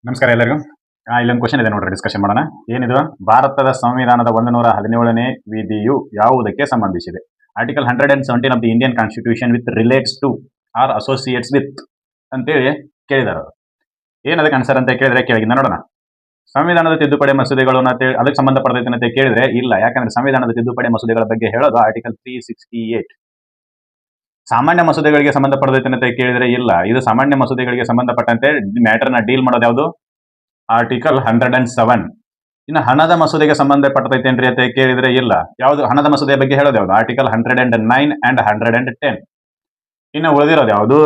ನಮಸ್ಕಾರ ಎಲ್ಲರಿಗೂ. ಇಲ್ಲೊಂದು ಕ್ವಶನ್ ಇದೆ ನೋಡ್ರಿ, ಡಿಸ್ಕಷನ್ ಮಾಡೋಣ. ಏನಿದು? ಭಾರತದ ಸಂವಿಧಾನದ 117ನೇ ವಿಧಿಯು ಯಾವುದಕ್ಕೆ ಸಂಬಂಧಿಸಿದೆ? Article 117 of the Indian constitution with relates to or associates with ಅಂತೇಳಿ ಕೇಳಿದಾರೆ. ಏನದಕ್ಕೆ ಆನ್ಸರ್ ಅಂತ ಕೇಳಿದ್ರೆ ಕೆಳಗಿಂದ ನೋಡೋಣ. ಸಂವಿಧಾನದ ತಿದ್ದುಪಡಿ ಮಸೂದೆಗಳು ಅದಕ್ಕೆ ಸಂಬಂಧಪಡತೈತೆ ಅಂತ ಕೇಳಿದ್ರೆ ಇಲ್ಲ. ಯಾಕಂದ್ರೆ ಸಂವಿಧಾನದ ತಿದ್ದುಪಡಿ ಮಸೂದೆಗಳ ಬಗ್ಗೆ ಹೇಳೋದು ಆರ್ಟಿಕಲ್ 368. ಸಾಮಾನ್ಯ ಮಸೂದೆಗಳಿಗೆ ಸಂಬಂಧಪಡತೈತೆ ಅಂತ ಕೇಳಿದ್ರೆ ಇಲ್ಲ. ಇದು ಸಾಮಾನ್ಯ ಮಸೂದೆಗಳಿಗೆ ಸಂಬಂಧಪಟ್ಟಂತೆ ಮ್ಯಾಟರ್ನ ಡೀಲ್ ಮಾಡೋದು ಯಾವುದು? ಆರ್ಟಿಕಲ್ 107. ಇನ್ನು ಹಣದ ಮಸೂದೆಗೆ ಸಂಬಂಧಪಟ್ಟೈತೆ ಏನ್ರಿ ಅಂತ ಕೇಳಿದ್ರೆ ಇಲ್ಲ. ಯಾವುದು ಹಣದ ಮಸೂದೆಯ ಬಗ್ಗೆ ಹೇಳೋದು ಯಾವುದು? Article 109 and 110. ಇನ್ನು ಉಳಿದಿರೋದು ಯಾವುದು?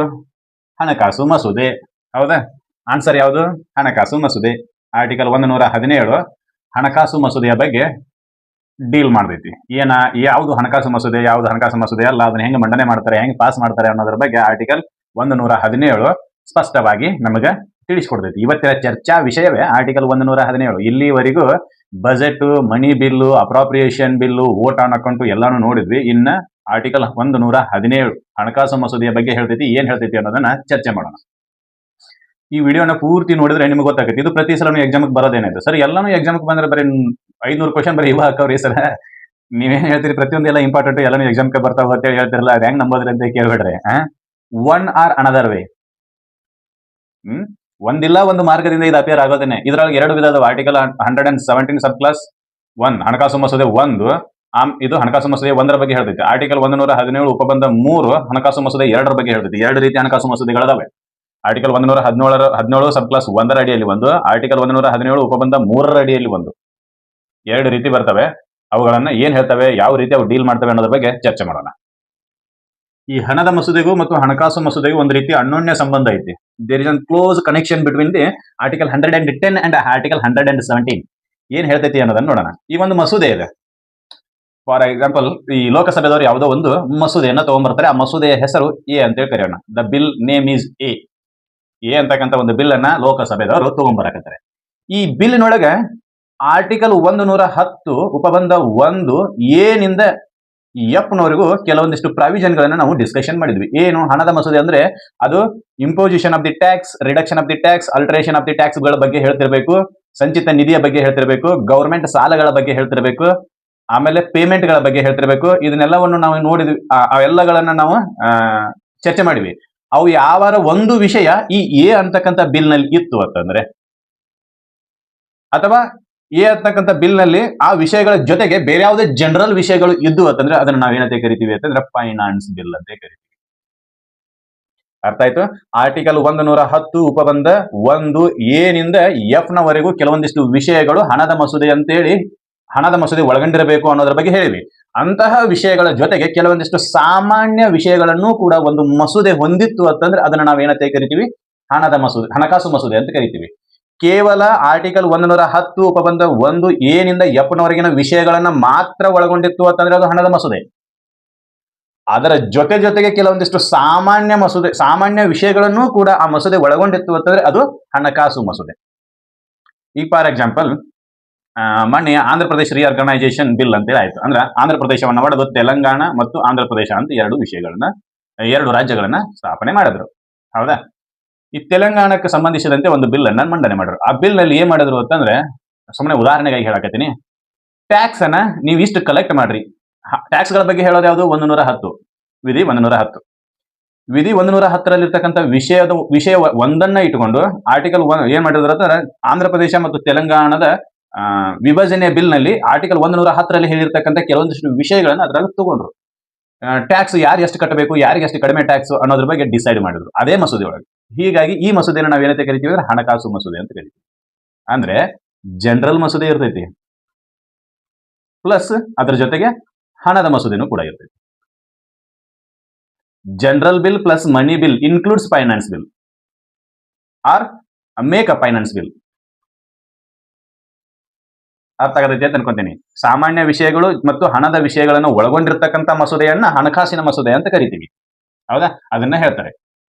ಹಣಕಾಸು ಮಸೂದೆ. ಹೌದಾ? ಆನ್ಸರ್ ಯಾವುದು? ಹಣಕಾಸು ಮಸೂದೆ. ಆರ್ಟಿಕಲ್ 117 ಹಣಕಾಸು ಮಸೂದೆಯ ಬಗ್ಗೆ ಡೀಲ್ ಮಾಡ್ತೈತಿ. ಯಾವುದು ಹಣಕಾಸು ಮಸೂದೆ, ಯಾವುದು ಹಣಕಾಸು ಮಸೂದೆ ಅಲ್ಲ, ಅದನ್ನ ಹೆಂಗೆ ಮಂಡನೆ ಮಾಡ್ತಾರೆ, ಹೆಂಗೆ ಪಾಸ್ ಮಾಡ್ತಾರೆ ಅನ್ನೋದ್ರ ಬಗ್ಗೆ ಆರ್ಟಿಕಲ್ 117 ಸ್ಪಷ್ಟವಾಗಿ ನಮಗೆ ತಿಳಿಸ್ಕೊಡ್ತೈತಿ. ಇವತ್ತಿನ ಚರ್ಚಾ ವಿಷಯವೇ ಆರ್ಟಿಕಲ್ 117. ಇಲ್ಲಿವರೆಗೂ budget, money bill, appropriation bill, vote on account ಎಲ್ಲಾನು ನೋಡಿದ್ವಿ. ಇನ್ನ ಆರ್ಟಿಕಲ್ 117 ಹಣಕಾಸು ಮಸೂದೆಯ ಬಗ್ಗೆ ಹೇಳ್ತೈತಿ. ಏನ್ ಹೇಳ್ತೈತಿ ಅನ್ನೋದನ್ನ ಚರ್ಚೆ ಮಾಡೋಣ. ಈ ವಿಡಿಯೋನ ಪೂರ್ತಿ ನೋಡಿದ್ರೆ ನಿಮ್ಗೆ ಗೊತ್ತಾಗುತ್ತೆ. ಇದು ಪ್ರತಿ ಸಲ ಎಕ್ಸಾಮ್ಗೆ ಬರೋದೇನಾಯ್ತು ಸರ್, ಎಲ್ಲಾನು ಎಕ್ಸಾಮ್ಗೆ ಬಂದ್ರೆ ಬರೀ 500 ಕ್ವಶನ್ ಬರೀ ಇವ ಹಾಕವ್ರಿ ಸರ್. ನೀವೇನ್ ಹೇಳ್ತೀರಿ? ಪ್ರತಿಯೊಂದು ಎಲ್ಲ ಇಂಪಾರ್ಟೆಂಟ್ ಎಲ್ಲಾನು ಎಕ್ಸಾಮ್ಗೆ ಬರ್ತಾವ ಅಂತ ಹೇಳ್ತಿರಲ್ಲ, ಅದು ಹೆಂಗ್ ನಂಬೋದ್ರಿ ಅಂತ ಕೇಳ್ಬೇಡ್ರಿ. One or another way. ಒಂದಿಲ್ಲ ಒಂದು ಮಾರ್ಗದಿಂದ ಇದು ಅಪಿಯರ್ ಆಗೋದೇನೆ. ಇದ್ರೊಳಗೆ ಎರಡು ವಿಧದ ಆರ್ಟಿಕಲ್ 117 ಸಬ್ ಕ್ಲಾಸ್ 1 ಹಣಕಾಸು ಮಸೂದೆ 1. ಇದು ಹಣಕಾಸು ಮಸೂದೆ 1ರ ಬಗ್ಗೆ ಹೇಳ್ತೈತಿ. ಆರ್ಟಿಕಲ್ 117 ಉಪಬಂಧ 3 ಹಣಕಾಸು ಮಸೂದೆ 2ರ ಬಗ್ಗೆ ಹೇಳ್ತೈತಿ. ಎರಡು ರೀತಿ ಹಣಕಾಸು ಮಸೂದೆಗಳಿದಾವೆ. ಆರ್ಟಿಕಲ್ 117 ಸಬ್ ಕ್ಲಾಸ್ 1ರ ಅಡಿಯಲ್ಲಿ ಒಂದು, ಆರ್ಟಿಕಲ್ 117 ಉಪಬಂಧ 3ರ ಅಡಿಯಲ್ಲಿ ಒಂದು. ಎರಡು ರೀತಿ ಬರ್ತವೆ. ಅವುಗಳನ್ನ ಏನ್ ಹೇಳ್ತವೆ, ಯಾವ ರೀತಿ ಅವು ಡೀಲ್ ಮಾಡ್ತವೆ ಅನ್ನೋದ್ರ ಬಗ್ಗೆ ಚರ್ಚೆ ಮಾಡೋಣ. ಈ ಹಣದ ಮಸೂದೆಗೂ ಮತ್ತು ಹಣಕಾಸು ಮಸೂದೆಗೂ ಒಂದು ರೀತಿ ಅನ್ಯೋನ್ಯ ಸಂಬಂಧ ಐತಿ. There is an close connection between the article 110 and article 117. ಏನ್ ಹೇಳ್ತೈತಿ ಅನ್ನೋದನ್ನ ನೋಡೋಣ. ಈ ಒಂದು ಮಸೂದೆ ಇದೆ. ಫಾರ್ ಎಕ್ಸಾಂಪಲ್, ಈ ಲೋಕಸಭೆದವರು ಯಾವುದೋ ಒಂದು ಮಸೂದೆಯನ್ನ ತಗೊಂಡ್ಬರ್ತಾರೆ. ಆ ಮಸೂದೆಯ ಹೆಸರು ಎ ಅಂತೇಳಿ ಕರೆಯೋಣ. The bill name is A ಅಂತಕ್ಕಂಥ ಒಂದು ಬಿಲ್ ಅನ್ನ ಲೋಕಸಭೆದವರು ತಗೊಂಡ್ಬರಕತ್ತಾರೆ. ಈ ಬಿಲ್ನೊಳಗೆ ಆರ್ಟಿಕಲ್ 110 ಉಪಬಂಧ 1 ಎನಿಂದ ಎಫ್ನವರೆಗೂ ಕೆಲವೊಂದಿಷ್ಟು ಪ್ರಾವಿಷನ್ ಗಳನ್ನ ನಾವು ಡಿಸ್ಕಷನ್ ಮಾಡಿದ್ವಿ. ಏನು ಹಣದ ಮಸೂದೆ ಅಂದ್ರೆ ಅದು imposition of the tax, reduction of the tax, alteration of the tax ಗಳ ಬಗ್ಗೆ ಹೇಳ್ತಿರ್ಬೇಕು, ಸಂಚಿತ ನಿಧಿಯ ಬಗ್ಗೆ ಹೇಳ್ತಿರ್ಬೇಕು, ಗವರ್ಮೆಂಟ್ ಸಾಲಗಳ ಬಗ್ಗೆ ಹೇಳ್ತಿರ್ಬೇಕು, ಆಮೇಲೆ ಪೇಮೆಂಟ್ ಗಳ ಬಗ್ಗೆ ಹೇಳ್ತಿರ್ಬೇಕು. ಇದನ್ನೆಲ್ಲವನ್ನು ನಾವು ನೋಡಿದ್ವಿ. ಅವೆಲ್ಲಗಳನ್ನ ನಾವು ಚರ್ಚೆ ಮಾಡಿವಿ. ಅವು ಯಾವಾರ ಒಂದು ವಿಷಯ ಈ ಎ ಅಂತಕ್ಕಂಥ ಬಿಲ್ ನಲ್ಲಿ ಇತ್ತು ಅಂತಂದ್ರೆ, ಅಥವಾ ಎ ಅಂತಕ್ಕಂಥ ಬಿಲ್ ನಲ್ಲಿ ಆ ವಿಷಯಗಳ ಜೊತೆಗೆ ಬೇರೆ ಯಾವುದೇ ಜನರಲ್ ವಿಷಯಗಳು ಇದ್ದು ಅಂತಂದ್ರೆ ಅದನ್ನ ನಾವೇನಂತ ಕರಿತೀವಿ ಅಂತಂದ್ರೆ ಫೈನಾನ್ಸ್ ಬಿಲ್ ಅಂತ ಕರಿತೀವಿ. ಅರ್ಥ ಆಯ್ತು? ಆರ್ಟಿಕಲ್ 110 ಉಪಬಂಧ 1 ಎನಿಂದ ಎಫ್ ನವರೆಗೂ ಕೆಲವೊಂದಿಷ್ಟು ವಿಷಯಗಳು ಹಣದ ಮಸೂದೆ ಅಂತೇಳಿ ಹಣದ ಮಸೂದೆ ಒಳಗೊಂಡಿರಬೇಕು ಅನ್ನೋದ್ರ ಬಗ್ಗೆ ಹೇಳಿವಿ. ಅಂತಹ ವಿಷಯಗಳ ಜೊತೆಗೆ ಕೆಲವೊಂದಿಷ್ಟು ಸಾಮಾನ್ಯ ವಿಷಯಗಳನ್ನು ಕೂಡ ಒಂದು ಮಸೂದೆ ಹೊಂದಿತ್ತು ಅಂತಂದ್ರೆ ಅದನ್ನ ನಾವೇನಂತ ಕರಿತೀವಿ? ಹಣದ ಮಸೂದೆ, ಹಣಕಾಸು ಮಸೂದೆ ಅಂತ ಕರಿತೀವಿ. ಕೇವಲ ಆರ್ಟಿಕಲ್ 110 ಉಪಬಂಧ 1 ಎನಿಂದ ಎಫ್ನವರೆಗಿನ ವಿಷಯಗಳನ್ನ ಮಾತ್ರ ಒಳಗೊಂಡಿತ್ತು ಅಂತಂದ್ರೆ ಅದು ಹಣದ ಮಸೂದೆ. ಅದರ ಜೊತೆಗೆ ಕೆಲವೊಂದಿಷ್ಟು ಸಾಮಾನ್ಯ ವಿಷಯಗಳನ್ನು ಕೂಡ ಆ ಮಸೂದೆ ಒಳಗೊಂಡಿತ್ತು ಅಂತಂದ್ರೆ ಅದು ಹಣಕಾಸು ಮಸೂದೆ. ಈ ಫಾರ್ ಎಕ್ಸಾಂಪಲ್, ಮೊನ್ನೆ ಆಂಧ್ರ ಪ್ರದೇಶ ರಿಆರ್ಗನೈಸೇಷನ್ ಬಿಲ್ ಅಂತೇಳಿ ಆಯ್ತು. ಅಂದ್ರೆ ಆಂಧ್ರ ಪ್ರದೇಶವನ್ನ ಒಡೆದು ತೆಲಂಗಾಣ ಮತ್ತು ಆಂಧ್ರ ಪ್ರದೇಶ ಅಂತ ಎರಡು ರಾಜ್ಯಗಳನ್ನ ಸ್ಥಾಪನೆ ಮಾಡಿದ್ರು. ಹೌದಾ? ಈ ತೆಲಂಗಾಣಕ್ಕೆ ಸಂಬಂಧಿಸಿದಂತೆ ಒಂದು ಬಿಲ್ ಅನ್ನ ಮಂಡನೆ ಮಾಡಿದ್ರು. ಆ ಬಿಲ್ ನಲ್ಲಿ ಏನ್ ಮಾಡಿದ್ರು ಅಂತಂದ್ರೆ, ಸುಮ್ಮನೆ ಉದಾಹರಣೆಗಾಗಿ ಹೇಳಕತ್ತೀನಿ, ಟ್ಯಾಕ್ಸ್ ಅನ್ನ ನೀವು ಇಷ್ಟು ಕಲೆಕ್ಟ್ ಮಾಡ್ರಿ. ಟ್ಯಾಕ್ಸ್ ಗಳ ಬಗ್ಗೆ ಹೇಳೋದು ಯಾವುದು? 110 ವಿಧಿ 110. ವಿಧಿ 110ರಲ್ಲಿ ಇರ್ತಕ್ಕಂಥ ವಿಷಯ ಒಂದನ್ನ ಇಟ್ಟುಕೊಂಡು ಆರ್ಟಿಕಲ್ 1 ಏನ್ ಮಾಡಿದ್ರು ಅಂತಂದ್ರೆ, ಆಂಧ್ರ ಪ್ರದೇಶ ಮತ್ತು ತೆಲಂಗಾಣದ ವಿಭಜನೆ ಬಿಲ್ ನಲ್ಲಿ ಆರ್ಟಿಕಲ್ 110ರಲ್ಲಿ ಹೇಳಿರ್ತಕ್ಕಂಥ ಕೆಲವೊಂದಿಷ್ಟು ವಿಷಯಗಳನ್ನ ಅದರಲ್ಲಿ ತಗೊಂಡ್ರು. ಟ್ಯಾಕ್ಸ್ ಯಾರು ಎಷ್ಟು ಕಟ್ಟಬೇಕು, ಯಾರಿಗೆ ಎಷ್ಟು ಕಡಿಮೆ ಟ್ಯಾಕ್ಸ್ ಅನ್ನೋದ್ರ ಬಗ್ಗೆ ಡಿಸೈಡ್ ಮಾಡಿದ್ರು ಅದೇ ಮಸೂದೆ ಒಳಗೆ. ಹೀಗಾಗಿ ಈ ಮಸೂದೆನ ನಾವು ಏನಂತ ಕರಿತೀವಿ ಅಂದ್ರೆ ಹಣಕಾಸು ಮಸೂದೆ ಅಂತ ಕರಿತೀವಿ. ಅಂದ್ರೆ ಜನರಲ್ ಮಸೂದೆ ಇರ್ತೈತಿ, ಪ್ಲಸ್ ಅದರ ಜೊತೆಗೆ ಹಣದ ಮಸೂದೆನೂ ಕೂಡ ಇರ್ತೈತಿ. General bill plus money bill includes finance bill or make a finance bill. ಅರ್ಥ ಆಗತೈತಿ ಅಂತ ಅನ್ಕೊಂತೀನಿ. ಸಾಮಾನ್ಯ ವಿಷಯಗಳು ಮತ್ತು ಹಣದ ವಿಷಯಗಳನ್ನು ಒಳಗೊಂಡಿರ್ತಕ್ಕಂಥ ಮಸೂದೆಯನ್ನ ಹಣಕಾಸಿನ ಮಸೂದೆ ಅಂತ ಕರಿತೀವಿ. ಹೌದಾ? ಅದನ್ನ ಹೇಳ್ತಾರೆ.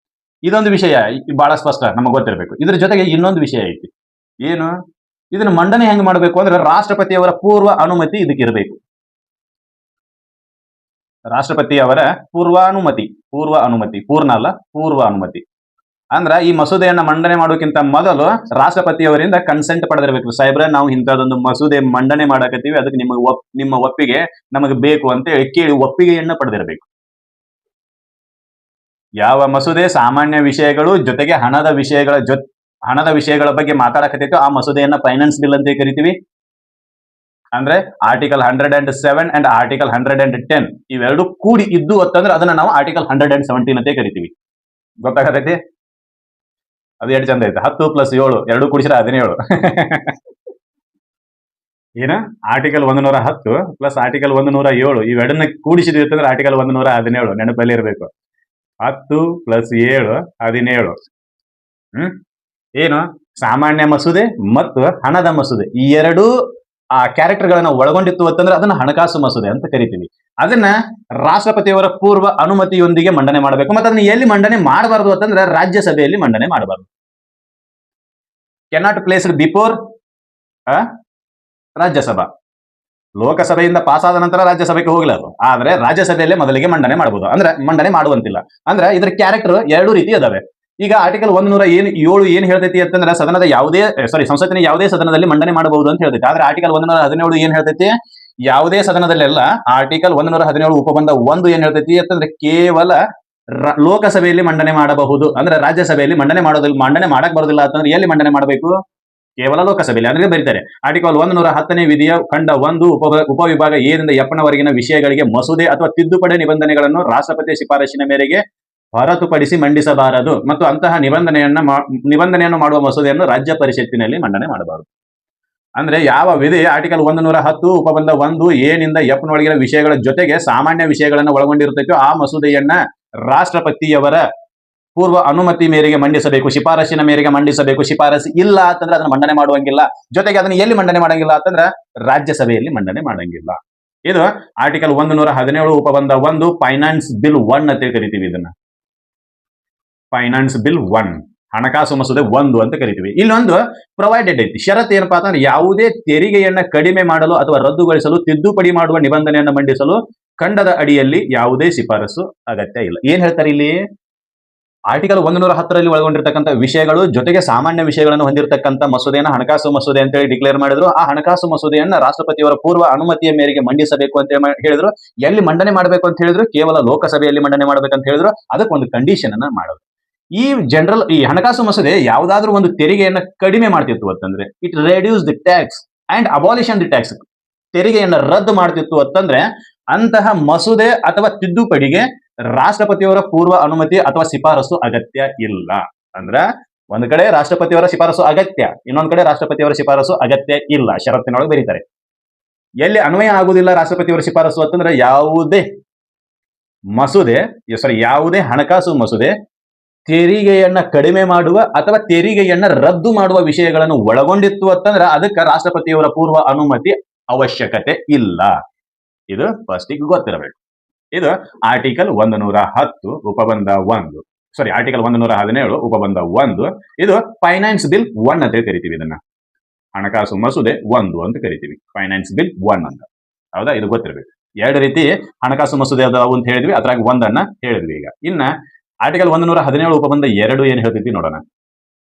ಇದೊಂದು ವಿಷಯ ಬಹಳ ಸ್ಪಷ್ಟ ನಮಗೆ ಗೊತ್ತಿರಬೇಕು. ಇದ್ರ ಜೊತೆಗೆ ಇನ್ನೊಂದು ವಿಷಯ ಐತಿ. ಏನು? ಇದನ್ನ ಮಂಡನೆ ಹೆಂಗ್ ಮಾಡಬೇಕು ಅಂದ್ರೆ ರಾಷ್ಟ್ರಪತಿಯವರ ಪೂರ್ವ ಅನುಮತಿ ಇದಕ್ಕೆ ಇರಬೇಕು. ರಾಷ್ಟ್ರಪತಿಯವರ ಪೂರ್ವ ಅನುಮತಿ, ಪೂರ್ಣ ಅಲ್ಲ, ಪೂರ್ವ ಅನುಮತಿ. ಅಂದ್ರ ಈ ಮಸೂದೆಯನ್ನ ಮಂಡನೆ ಮಾಡೋಕ್ಕಿಂತ ಮೊದಲು ರಾಷ್ಟ್ರಪತಿಯವರಿಂದ ಕನ್ಸೆಂಟ್ ಪಡೆದಿರಬೇಕು. ಸಾಹೇಬ್ರ, ನಾವು ಇಂಥದೊಂದು ಮಸೂದೆ ಮಂಡನೆ ಮಾಡಕತ್ತೀವಿ, ಅದಕ್ಕೆ ನಿಮ್ಮ ಒಪ್ಪಿಗೆ ನಮಗೆ ಬೇಕು ಅಂತ ಹೇಳಿ ಕೇಳಿ ಒಪ್ಪಿಗೆಯನ್ನ ಪಡೆದಿರಬೇಕು. ಯಾವ ಮಸೂದೆ ಸಾಮಾನ್ಯ ವಿಷಯಗಳು ಜೊತೆಗೆ ಹಣದ ವಿಷಯಗಳ ಬಗ್ಗೆ ಮಾತಾಡಕತ್ತಿತ್ತು ಆ ಮಸೂದೆಯನ್ನ ಫೈನಾನ್ಸ್ ಬಿಲ್ ಅಂತ ಕರಿತೀವಿ. ಅಂದ್ರೆ ಆರ್ಟಿಕಲ್ 107 ಅಂಡ್ ಆರ್ಟಿಕಲ್ 110 ಇವೆರಡು ಕೂಡಿ ಇದ್ದು ಅಂತಂದ್ರೆ ಅದನ್ನ ನಾವು ಆರ್ಟಿಕಲ್ 117 ಅಂತ ಕರಿತೀವಿ. ಗೊತ್ತಾಗತೈತಿ? ಅದು ಎಷ್ಟು ಚಂದ ಐತೆ, 10 + 7 ಎರಡು ಕೂಡಿಸಿರ 17. ಏನ ಆರ್ಟಿಕಲ್ 110 ಪ್ಲಸ್ ಆರ್ಟಿಕಲ್ 107 ಇವೆರಡನ್ನ ಕೂಡಿಸಿದ್ವಿ ಅಂತಂದ್ರೆ ಆರ್ಟಿಕಲ್ 117 ನೆನಪಲ್ಲಿ ಇರಬೇಕು. 10 + 7 17. ಏನು ಸಾಮಾನ್ಯ ಮಸೂದೆ ಮತ್ತು ಹಣದ ಮಸೂದೆ ಈ ಎರಡು ಆ ಕ್ಯಾರೆಕ್ಟರ್ ಗಳನ್ನ ಒಳಗೊಂಡಿತ್ತು ಅಂತಂದ್ರೆ ಅದನ್ನ ಹಣಕಾಸು ಮಸೂದೆ ಅಂತ ಕರಿತೀವಿ. ಅದನ್ನ ರಾಷ್ಟ್ರಪತಿಯವರ ಪೂರ್ವ ಅನುಮತಿಯೊಂದಿಗೆ ಮಂಡನೆ ಮಾಡಬೇಕು. ಮತ್ತೆ ಅದನ್ನ ಎಲ್ಲಿ ಮಂಡನೆ ಮಾಡಬಾರದು ಅಂತಂದ್ರೆ ರಾಜ್ಯಸಭೆಯಲ್ಲಿ ಮಂಡನೆ ಮಾಡಬಾರದು. Cannot placed before Rajya Sabha. ಲೋಕಸಭೆಯಿಂದ ಪಾಸ್ ಆದ ನಂತರ ರಾಜ್ಯಸಭೆಗೆ ಹೋಗಲಾರದು, ಆದ್ರೆ ರಾಜ್ಯಸಭೆಯಲ್ಲೇ ಮೊದಲಿಗೆ ಮಂಡನೆ ಮಾಡಬಹುದು. ಅಂದ್ರೆ ಮಂಡನೆ ಮಾಡುವಂತಿಲ್ಲ. ಅಂದ್ರೆ ಇದ್ರ ಕ್ಯಾರೆಕ್ಟರ್ ಎರಡು ರೀತಿ ಅದಾವೆ. ಈಗ ಆರ್ಟಿಕಲ್ 107 ಏನ್ ಹೇಳ್ತೈತಿ ಅಂತಂದ್ರೆ ಸಂಸತ್ತಿನ ಯಾವುದೇ ಸದನದಲ್ಲಿ ಮಂಡನೆ ಮಾಡಬಹುದು ಅಂತ ಹೇಳ್ತೈತಿ. ಆದ್ರೆ ಆರ್ಟಿಕಲ್ 117 ಏನ್ ಹೇಳ್ತೈತಿ, ಯಾವುದೇ ಸದನದಲ್ಲೆಲ್ಲ. ಆರ್ಟಿಕಲ್ 117 ಉಪಬಂಧ 1 ಏನ್ ಹೇಳ್ತೈತಿ ಅಂತಂದ್ರೆ ಕೇವಲ ಲೋಕಸಭೆಯಲ್ಲಿ ಮಂಡನೆ ಮಾಡಬಹುದು. ಅಂದ್ರೆ ರಾಜ್ಯಸಭೆಯಲ್ಲಿ ಮಂಡನೆ ಮಾಡಕ್ ಬರೋದಿಲ್ಲ ಅಂತಂದ್ರೆ ಎಲ್ಲಿ ಮಂಡನೆ ಮಾಡಬೇಕು, ಕೇವಲ ಲೋಕಸಭೆಯಲ್ಲಿ. ಅಂದ್ರೆ ಬರೀತಾರೆ ಆರ್ಟಿಕಲ್ 110ನೇ ವಿಧಿಯ ಖಂಡ 1 ಉಪವಿಭಾಗ ಎ ಎಪ್ಪನವರೆಗಿನ ವಿಷಯಗಳಿಗೆ ಮಸೂದೆ ಅಥವಾ ತಿದ್ದುಪಡಿ ನಿಬಂಧನೆಗಳನ್ನು ರಾಷ್ಟ್ರಪತಿಯ ಶಿಫಾರಸಿನ ಮೇರೆಗೆ ಹೊರತುಪಡಿಸಿ ಮಂಡಿಸಬಾರದು ಮತ್ತು ಅಂತಹ ನಿಬಂಧನೆಯನ್ನು ಮಾಡುವ ಮಸೂದೆಯನ್ನು ರಾಜ್ಯ ಪರಿಷತ್ತಿನಲ್ಲಿ ಮಂಡನೆ ಮಾಡಬಾರದು. ಅಂದ್ರೆ ಯಾವ ವಿಧಿ ಆರ್ಟಿಕಲ್ 110 ಉಪಬಂಧ 1 ಎ ಎಫ್ನೊಳಗಿನ ವಿಷಯಗಳ ಜೊತೆಗೆ ಸಾಮಾನ್ಯ ವಿಷಯಗಳನ್ನು ಒಳಗೊಂಡಿರುತ್ತೋ ಆ ಮಸೂದೆಯನ್ನ ರಾಷ್ಟ್ರಪತಿಯವರ ಪೂರ್ವ ಅನುಮತಿ ಮೇರೆಗೆ ಮಂಡಿಸಬೇಕು, ಶಿಫಾರಸಿನ ಮೇರೆಗೆ ಮಂಡಿಸಬೇಕು. ಶಿಫಾರಸಿ ಇಲ್ಲ ಅಂತಂದ್ರೆ ಅದನ್ನ ಮಂಡನೆ ಮಾಡುವಂಗಿಲ್ಲ. ಜೊತೆಗೆ ಅದನ್ನ ಎಲ್ಲಿ ಮಂಡನೆ ಮಾಡಂಗಿಲ್ಲ ಅಂತಂದ್ರೆ ರಾಜ್ಯಸಭೆಯಲ್ಲಿ ಮಂಡನೆ ಮಾಡಂಗಿಲ್ಲ. ಇದು ಆರ್ಟಿಕಲ್ 117 ಉಪಬಂಧ 1 ಫೈನಾನ್ಸ್ ಬಿಲ್ 1 ಅಂತ ಕರಿತೀವಿ. ಇದನ್ನ ಫೈನಾನ್ಸ್ ಬಿಲ್ 1 ಹಣಕಾಸು ಮಸೂದೆ 1 ಅಂತ ಕರಿತೀವಿ. ಇಲ್ಲೊಂದು ಪ್ರೊವೈಡೆಡ್ ಐತಿ, ಷರತ್ತು ಏನಪ್ಪಾ ಅಂತಂದ್ರೆ ಯಾವುದೇ ತೆರಿಗೆಯನ್ನ ಕಡಿಮೆ ಮಾಡಲು ಅಥವಾ ರದ್ದುಗೊಳಿಸಲು ತಿದ್ದುಪಡಿ ಮಾಡುವ ನಿಬಂಧನೆಯನ್ನು ಮಂಡಿಸಲು ಖಂಡದ ಅಡಿಯಲ್ಲಿ ಯಾವುದೇ ಶಿಫಾರಸು ಅಗತ್ಯ ಇಲ್ಲ. ಏನ್ ಹೇಳ್ತಾರೆ ಇಲ್ಲಿ, ಆರ್ಟಿಕಲ್ 110ರಲ್ಲಿ ಒಳಗೊಂಡಿರ್ತಕ್ಕಂಥ ವಿಷಯಗಳು ಜೊತೆಗೆ ಸಾಮಾನ್ಯ ವಿಷಯಗಳನ್ನು ಹೊಂದಿರತಕ್ಕಂಥ ಮಸೂದೆಯನ್ನು ಹಣಕಾಸು ಮಸೂದೆ ಅಂತ ಹೇಳಿ ಡಿಕ್ಲೇರ್ ಮಾಡಿದ್ರು. ಆ ಹಣಕಾಸು ಮಸೂದೆಯನ್ನ ರಾಷ್ಟ್ರಪತಿಯವರ ಪೂರ್ವ ಅನುಮತಿಯ ಮೇರೆಗೆ ಮಂಡಿಸಬೇಕು ಅಂತ ಹೇಳಿದ್ರು. ಎಲ್ಲಿ ಮಂಡನೆ ಮಾಡಬೇಕು ಅಂತ ಹೇಳಿದ್ರು, ಕೇವಲ ಲೋಕಸಭೆಯಲ್ಲಿ ಮಂಡನೆ ಮಾಡ್ಬೇಕಂತ ಹೇಳಿದ್ರು. ಅದಕ್ಕೆ ಒಂದು ಕಂಡೀಷನ್ ಅನ್ನ ಮಾಡೋದು. ಈ ಹಣಕಾಸು ಮಸೂದೆ ಯಾವುದಾದ್ರೂ ಒಂದು ತೆರಿಗೆಯನ್ನ ಕಡಿಮೆ ಮಾಡ್ತಿತ್ತು ಅಂತಂದ್ರೆ it reduce the tax and abolition the tax, ತೆರಿಗೆಯನ್ನ ರದ್ದು ಮಾಡ್ತಿತ್ತು ಅಂತಂದ್ರೆ ಅಂತಹ ಮಸೂದೆ ಅಥವಾ ತಿದ್ದುಪಡಿಗೆ ರಾಷ್ಟ್ರಪತಿಯವರ ಪೂರ್ವ ಅನುಮತಿ ಅಥವಾ ಶಿಫಾರಸು ಅಗತ್ಯ ಇಲ್ಲ. ಅಂದ್ರ ಒಂದ್ ಕಡೆ ರಾಷ್ಟ್ರಪತಿಯವರ ಶಿಫಾರಸು ಅಗತ್ಯ, ಇನ್ನೊಂದ್ ಕಡೆ ರಾಷ್ಟ್ರಪತಿಯವರ ಶಿಫಾರಸು ಅಗತ್ಯ ಇಲ್ಲ. ಷರತ್ತಿನೊಳಗೆ ಬರೀತಾರೆ. ಎಲ್ಲಿ ಅನ್ವಯ ಆಗುದಿಲ್ಲ ರಾಷ್ಟ್ರಪತಿಯವರ ಶಿಫಾರಸು ಅಂತಂದ್ರೆ ಯಾವುದೇ ಹಣಕಾಸು ಮಸೂದೆ ತೆರಿಗೆಯನ್ನ ಕಡಿಮೆ ಮಾಡುವ ಅಥವಾ ತೆರಿಗೆಯನ್ನ ರದ್ದು ಮಾಡುವ ವಿಷಯಗಳನ್ನು ಒಳಗೊಂಡಿತ್ತು ಅಂತಂದ್ರೆ ಅದಕ್ಕೆ ರಾಷ್ಟ್ರಪತಿಯವರ ಪೂರ್ವ ಅನುಮತಿ ಅವಶ್ಯಕತೆ ಇಲ್ಲ. ಇದು ಫಸ್ಟಿಗೆ ಗೊತ್ತಿರಬೇಕು. ಇದು ಆರ್ಟಿಕಲ್ 110 ಉಪಬಂಧ 1 ಆರ್ಟಿಕಲ್ 117 ಉಪಬಂಧ 1. ಇದು ಫೈನಾನ್ಸ್ ಬಿಲ್ 1 ಅಂತ ಕರಿತೀವಿ. ಇದನ್ನ ಹಣಕಾಸು ಮಸೂದೆ 1 ಅಂತ ಕರಿತೀವಿ, ಫೈನಾನ್ಸ್ ಬಿಲ್ 1 ಅಂತ. ಹೌದಾ? ಇದು ಗೊತ್ತಿರಬೇಕು. ಎರಡು ರೀತಿ ಹಣಕಾಸು ಮಸೂದೆ ಅದಾವು ಅಂತ ಹೇಳಿದ್ವಿ, ಅದ್ರಾಗ ಒಂದನ್ನ ಹೇಳಿದ್ವಿ. ಈಗ ಇನ್ನ ಆರ್ಟಿಕಲ್ 117 ಉಪಬಂಧ 2 ಏನ್ ಹೇಳ್ತೈತಿ ನೋಡೋಣ.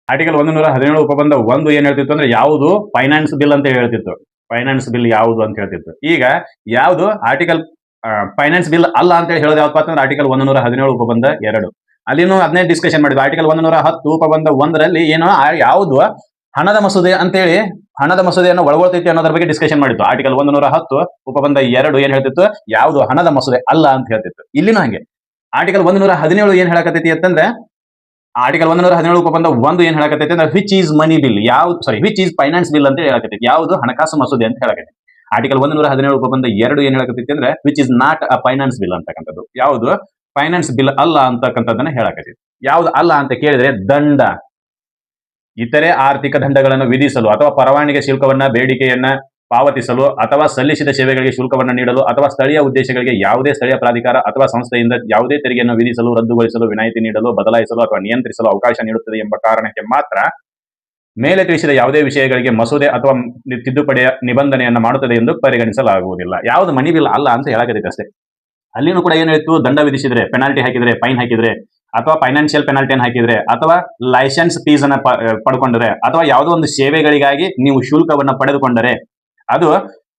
ಆರ್ಟಿಕಲ್ 117 ಉಪಬಂಧ 1 ಏನ್ ಹೇಳ್ತಿತ್ತು ಅಂದ್ರೆ ಯಾವುದು ಫೈನಾನ್ಸ್ ಬಿಲ್ ಅಂತ ಹೇಳ್ತಿತ್ತು. ಫೈನಾನ್ಸ್ ಬಿಲ್ ಯಾವುದು ಅಂತ ಹೇಳ್ತಿತ್ತು. ಈಗ ಯಾವುದು ಆರ್ಟಿಕಲ್ ಫೈನಾನ್ಸ್ ಬಿಲ್ ಅಲ್ಲ ಅಂತ ಹೇಳೋದು ಯಾವಪ್ಪ ಅಂತಂದ್ರೆ ಆರ್ಟಿಕಲ್ 117 ಉಪಬಂಧ 2. ಅಲ್ಲಿನೂ ಅದನ್ನೇ ಡಿಸ್ಕಷನ್ ಮಾಡಿದ್ವಿ. ಆರ್ಟಿಕಲ್ 110 ಉಪಬಂಧ 1ರಲ್ಲಿ ಏನೋ ಯಾವುದು ಹಣದ ಮಸೂದೆ ಅಂತೇಳಿ ಹಣದ ಮಸೂದೆಯನ್ನು ಒಳಗೊಳ್ತೈತಿ ಅನ್ನೋದ್ರ ಬಗ್ಗೆ ಡಿಸ್ಕಷನ್ ಮಾಡಿತ್ತು. ಆರ್ಟಿಕಲ್ 110 ಉಪಬಂಧ 2 ಏನ್ ಹೇಳ್ತಿತ್ತು, ಯಾವುದು ಹಣದ ಮಸೂದೆ ಅಲ್ಲ ಅಂತ ಹೇಳ್ತಿತ್ತು. ಇಲ್ಲಿನೂ ಹಂಗೆ ಆರ್ಟಿಕಲ್ 117 ಏನ್ ಹೇಳಕತೈತಿ ಅಂತಂದ್ರೆ ಆರ್ಟಿಕಲ್ 117 ಉಪಬಂಧ 1 ಏನ್ ಹೇಳಕತೈತಿ ಅಂದ್ರೆ which is money bill, which is finance bill ಅಂತ ಹೇಳಕತೈತಿ. ಯಾವುದು ಹಣಕಾಸು ಮಸೂದೆ ಅಂತ ಹೇಳಕತೈತಿ. ಆರ್ಟಿಕಲ್ 117 ಉಪಬಂಧ 2 ಏನ್ ಹೇಳಕತೈತಿ ಅಂದ್ರೆ which is not a finance bill ಅಂತಕ್ಕಂಥದ್ದು. ಯಾವುದು ಫೈನಾನ್ಸ್ ಬಿಲ್ ಅಲ್ಲ ಅಂತಕ್ಕಂಥದ್ದನ್ನ ಹೇಳಕತೈತಿ. ಯಾವ್ದು ಅಲ್ಲ ಅಂತ ಕೇಳಿದ್ರೆ ದಂಡ, ಇತರೆ ಆರ್ಥಿಕ ದಂಡಗಳನ್ನು ವಿಧಿಸಲು ಅಥವಾ ಪರವಾನಗಿ ಶುಲ್ಕವನ್ನ ಬೇಡಿಕೆಯನ್ನ ಪಾವತಿಸಲು ಅಥವಾ ಸಲ್ಲಿಸಿದ ಸೇವೆಗಳಿಗೆ ಶುಲ್ಕವನ್ನು ನೀಡಲು ಅಥವಾ ಸ್ಥಳೀಯ ಉದ್ದೇಶಗಳಿಗೆ ಯಾವುದೇ ಸ್ಥಳೀಯ ಪ್ರಾಧಿಕಾರ ಅಥವಾ ಸಂಸ್ಥೆಯಿಂದ ಯಾವುದೇ ತೆರಿಗೆಯನ್ನು ವಿಧಿಸಲು, ರದ್ದುಗೊಳಿಸಲು, ವಿನಾಯಿತಿ ನೀಡಲು, ಬದಲಾಯಿಸಲು ಅಥವಾ ನಿಯಂತ್ರಿಸಲು ಅವಕಾಶ ನೀಡುತ್ತದೆ ಎಂಬ ಕಾರಣಕ್ಕೆ ಮಾತ್ರ ಮೇಲೆ ತಿಳಿಸಿದ ಯಾವುದೇ ವಿಷಯಗಳಿಗೆ ಮಸೂದೆ ಅಥವಾ ತಿದ್ದುಪಡಿಯ ನಿಬಂಧನೆಯನ್ನು ಮಾಡುತ್ತದೆ ಎಂದು ಪರಿಗಣಿಸಲಾಗುವುದಿಲ್ಲ. ಯಾವುದು ಮನಿ ಬಿಲ್ ಅಲ್ಲ ಅಂತ ಹೇಳಕತೈತೆ ಅಷ್ಟೇ. ಅಲ್ಲಿನೂ ಕೂಡ ಏನ್ ಹೇಳ್ತು, ದಂಡ ವಿಧಿಸಿದ್ರೆ, ಪೆನಾಲ್ಟಿ ಹಾಕಿದ್ರೆ, ಫೈನ್ ಹಾಕಿದ್ರೆ ಅಥವಾ ಫೈನಾನ್ಷಿಯಲ್ ಪೆನಾಲ್ಟಿಯನ್ನು ಹಾಕಿದ್ರೆ ಅಥವಾ ಲೈಸೆನ್ಸ್ ಫೀಸ್ ಅನ್ನ ಪಡ್ಕೊಂಡ್ರೆ ಅಥವಾ ಯಾವುದೋ ಒಂದು ಸೇವೆಗಳಿಗಾಗಿ ನೀವು ಶುಲ್ಕವನ್ನ ಪಡೆದುಕೊಂಡರೆ ಅದು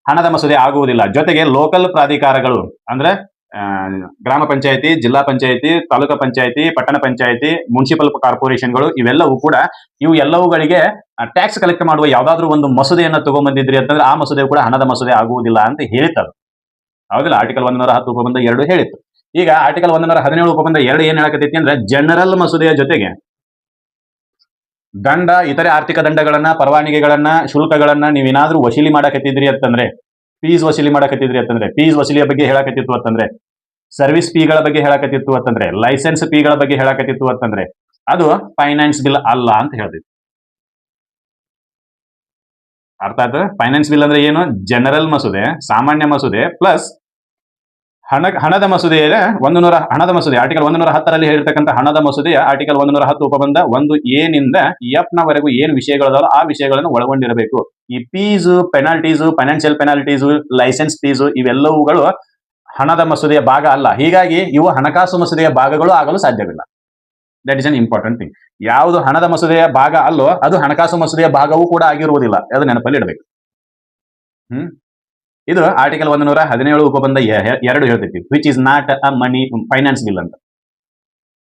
ಹಣದ ಮಸೂದೆ ಆಗುವುದಿಲ್ಲ. ಜೊತೆಗೆ ಲೋಕಲ್ ಪ್ರಾಧಿಕಾರಗಳು ಅಂದ್ರೆ ಗ್ರಾಮ ಪಂಚಾಯತಿ, ಜಿಲ್ಲಾ ಪಂಚಾಯತಿ, ತಾಲೂಕು ಪಂಚಾಯತಿ, ಪಟ್ಟಣ ಪಂಚಾಯತಿ, ಮುನ್ಸಿಪಲ್ ಕಾರ್ಪೊರೇಷನ್ಗಳು ಇವೆಲ್ಲವೂ ಕೂಡ ಇವು ಎಲ್ಲವುಗಳಿಗೆ ಟ್ಯಾಕ್ಸ್ ಕಲೆಕ್ಟ್ ಮಾಡುವ ಯಾವ್ದಾದ್ರು ಒಂದು ಮಸೂದೆಯನ್ನ ತಗೊಂಡ್ಬಂದಿದ್ರಿ ಅಂತಂದ್ರೆ ಆ ಮಸೂದೆ ಕೂಡ ಹಣದ ಮಸೂದೆ ಆಗುವುದಿಲ್ಲ ಅಂತ ಹೇಳ್ತಾರೆ. ಹೌದಿಲ್ಲ? ಆರ್ಟಿಕಲ್ 110 ಉಪಬಂಧ 2 ಹೇಳಿತ್ತು. ಈಗ ಆರ್ಟಿಕಲ್ 117 ಉಪಬಂಧ 2 ಏನ್ ಹೇಳಕತ್ತೈತಿ ಅಂದ್ರೆ ಜನರಲ್ ಮಸೂದೆಯ ಜೊತೆಗೆ ದಂಡ, ಇತರೆ ಆರ್ಥಿಕ ದಂಡಗಳನ್ನ, ಪರವಾನಗಿಗಳನ್ನ, ಶುಲ್ಕಗಳನ್ನ ನೀವೇನಾದ್ರೂ ವಸೂಲಿ ಮಾಡಕತ್ತಿದ್ರಿ ಅಂತಂದ್ರೆ, ಫೀಸ್ ವಸೂಲಿ ಮಾಡಕತ್ತಿದ್ರಿ ಅಂತಂದ್ರೆ, ಫೀಸ್ ವಸೂಲಿಯ ಬಗ್ಗೆ ಹೇಳಕತ್ತಿತ್ತು ಅಂತಂದ್ರೆ, ಸರ್ವಿಸ್ ಫೀಗಳ ಬಗ್ಗೆ ಹೇಳಕತ್ತಿತ್ತು ಅಂತಂದ್ರೆ, ಲೈಸೆನ್ಸ್ ಫೀಗಳ ಬಗ್ಗೆ ಹೇಳಕತ್ತಿತ್ತು ಅಂತಂದ್ರೆ ಅದು ಫೈನಾನ್ಸ್ ಬಿಲ್ ಅಲ್ಲ ಅಂತ ಹೇಳ್ತೈತಿ. ಅರ್ಥ ಆಯ್ತು? ಫೈನಾನ್ಸ್ ಬಿಲ್ ಅಂದ್ರೆ ಏನು? ಜನರಲ್ ಮಸೂದೆ, ಸಾಮಾನ್ಯ ಮಸೂದೆ ಪ್ಲಸ್ ಹಣದ ಮಸೂದೆಯ ಹಣದ ಮಸೂದೆ ಆರ್ಟಿಕಲ್ 110ರಲ್ಲಿ ಹೇಳಿರ್ತಕ್ಕಂಥ ಹಣದ ಮಸೂದೆಯ ಆರ್ಟಿಕಲ್ 110 ಉಪಬಂಧ 1A ನಿಂದ F ನವರೆಗೂ ಏನು ವಿಷಯಗಳದಾವ ಆ ವಿಷಯಗಳನ್ನು ಒಳಗೊಂಡಿರಬೇಕು. ಈ fees, penalties, financial penalties, licence fees ಇವೆಲ್ಲವುಗಳು ಹಣದ ಮಸೂದೆಯ ಭಾಗ ಅಲ್ಲ. ಹೀಗಾಗಿ ಇವು ಹಣಕಾಸು ಮಸೂದೆಯ ಭಾಗಗಳು ಆಗಲು ಸಾಧ್ಯವಿಲ್ಲ. That is an important thing. ಯಾವುದು ಹಣದ ಮಸೂದೆಯ ಭಾಗ ಅಲ್ಲೋ ಅದು ಹಣಕಾಸು ಮಸೂದೆಯ ಭಾಗವೂ ಕೂಡ ಆಗಿರುವುದಿಲ್ಲ. ಅದು ನೆನಪಲ್ಲಿ ಇಡಬೇಕು. ಇದು ಆರ್ಟಿಕಲ್ 117 ಉಪಬಂಧ 2 ಹೇಳ್ತೈತಿ, which is not a money finance bill ಅಂತ.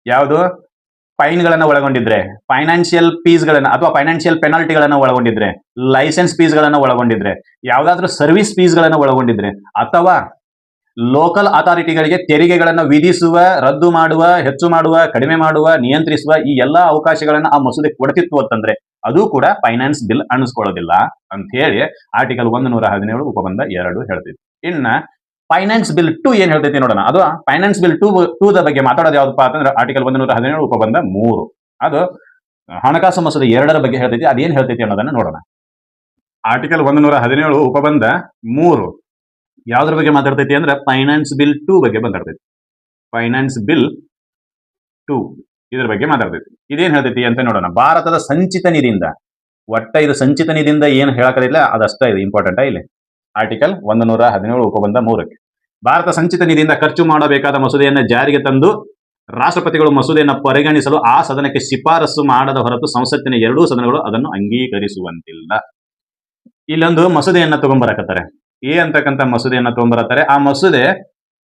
ಯಾವುದು ಫೈನ್ಗಳನ್ನ ಒಳಗೊಂಡಿದ್ರೆ, ಫೈನಾನ್ಷಿಯಲ್ ಫೀಸ್ಗಳನ್ನ ಅಥವಾ ಫೈನಾನ್ಷಿಯಲ್ ಪೆನಾಲ್ಟಿಗಳನ್ನ ಒಳಗೊಂಡಿದ್ರೆ, ಲೈಸೆನ್ಸ್ ಫೀಸ್ಗಳನ್ನ ಒಳಗೊಂಡಿದ್ರೆ, ಯಾವ್ದಾದ್ರೂ ಸರ್ವಿಸ್ ಫೀಸ್ಗಳನ್ನ ಒಳಗೊಂಡಿದ್ರೆ ಅಥವಾ ಲೋಕಲ್ ಅಥಾರಿಟಿಗಳಿಗೆ ತೆರಿಗೆಗಳನ್ನು ವಿಧಿಸುವ, ರದ್ದು ಮಾಡುವ, ಹೆಚ್ಚು ಮಾಡುವ, ಕಡಿಮೆ ಮಾಡುವ, ನಿಯಂತ್ರಿಸುವ ಈ ಎಲ್ಲಾ ಅವಕಾಶಗಳನ್ನ ಆ ಮಸೂದೆ ಕೊಡ್ತಿತ್ತು ಅಂತಂದ್ರೆ ಅದು ಕೂಡ ಫೈನಾನ್ಸ್ ಬಿಲ್ ಅನಿಸ್ಕೊಳ್ಳೋದಿಲ್ಲ ಅಂತ ಹೇಳಿ ಆರ್ಟಿಕಲ್ 117 ಉಪಬಂಧ 2 ಹೇಳ್ತೈತಿ. ಇನ್ನ ಫೈನಾನ್ಸ್ ಬಿಲ್ 2 ಏನ್ ಹೇಳ್ತೈತಿ ನೋಡೋಣ. ಅದು ಫೈನಾನ್ಸ್ ಬಿಲ್ 2 ದ ಬಗ್ಗೆ ಮಾತಾಡೋದು ಯಾವ್ದಪ್ಪ ಅಂತಂದ್ರೆ ಆರ್ಟಿಕಲ್ 117 ಉಪಬಂಧ 3. ಅದು ಹಣಕಾಸು ಮಸೂದೆ 2ರ ಬಗ್ಗೆ ಹೇಳ್ತೈತಿ. ಅದೇನ್ ಹೇಳ್ತೈತಿ ಅನ್ನೋದನ್ನ ನೋಡೋಣ. ಆರ್ಟಿಕಲ್ 117 ಉಪಬಂಧ 3 ಯಾವ್ದ್ರ ಬಗ್ಗೆ ಮಾತಾಡ್ತೈತಿ ಅಂದ್ರೆ ಫೈನಾನ್ಸ್ ಬಿಲ್ 2 ಬಗ್ಗೆ ಮಾತಾಡ್ತೈತಿ. ಫೈನಾನ್ಸ್ ಬಿಲ್ 2 ಇದ್ರ ಬಗ್ಗೆ ಮಾತಾಡ್ತೈತಿ. ಇದೇನ್ ಹೇಳ್ತೈತಿ ಅಂತ ನೋಡೋಣ. ಭಾರತದ ಸಂಚಿತ ನಿಧಿಯಿಂದ, ಇದು ಸಂಚಿತ ನಿಧಿಯಿಂದ ಏನ್ ಹೇಳಕದಿಲ್ಲ ಅದಷ್ಟ ಇದು ಇಂಪಾರ್ಟೆಂಟ್. ಇಲ್ಲಿ ಆರ್ಟಿಕಲ್ 117 ಉಪಬಂಧ 3ಕ್ಕೆ ಭಾರತ ಸಂಚಿತ ನಿಧಿಯಿಂದ ಖರ್ಚು ಮಾಡಬೇಕಾದ ಮಸೂದೆಯನ್ನ ಜಾರಿಗೆ ತಂದು ರಾಷ್ಟ್ರಪತಿಗಳು ಮಸೂದೆಯನ್ನು ಪರಿಗಣಿಸಲು ಆ ಸದನಕ್ಕೆ ಶಿಫಾರಸು ಮಾಡದ ಹೊರತು ಸಂಸತ್ತಿನ ಎರಡೂ ಸದನಗಳು ಅದನ್ನು ಅಂಗೀಕರಿಸುವಂತಿಲ್ಲ. ಇಲ್ಲೊಂದು ಮಸೂದೆಯನ್ನ ತಗೊಂಡ್ಬರಕತ್ತಾರೆ. ಅಂತಕ್ಕಂಥ ಮಸೂದೆಯನ್ನ ತಗೊಂಡ್ಬರತ್ತಾರೆ. ಆ ಮಸೂದೆ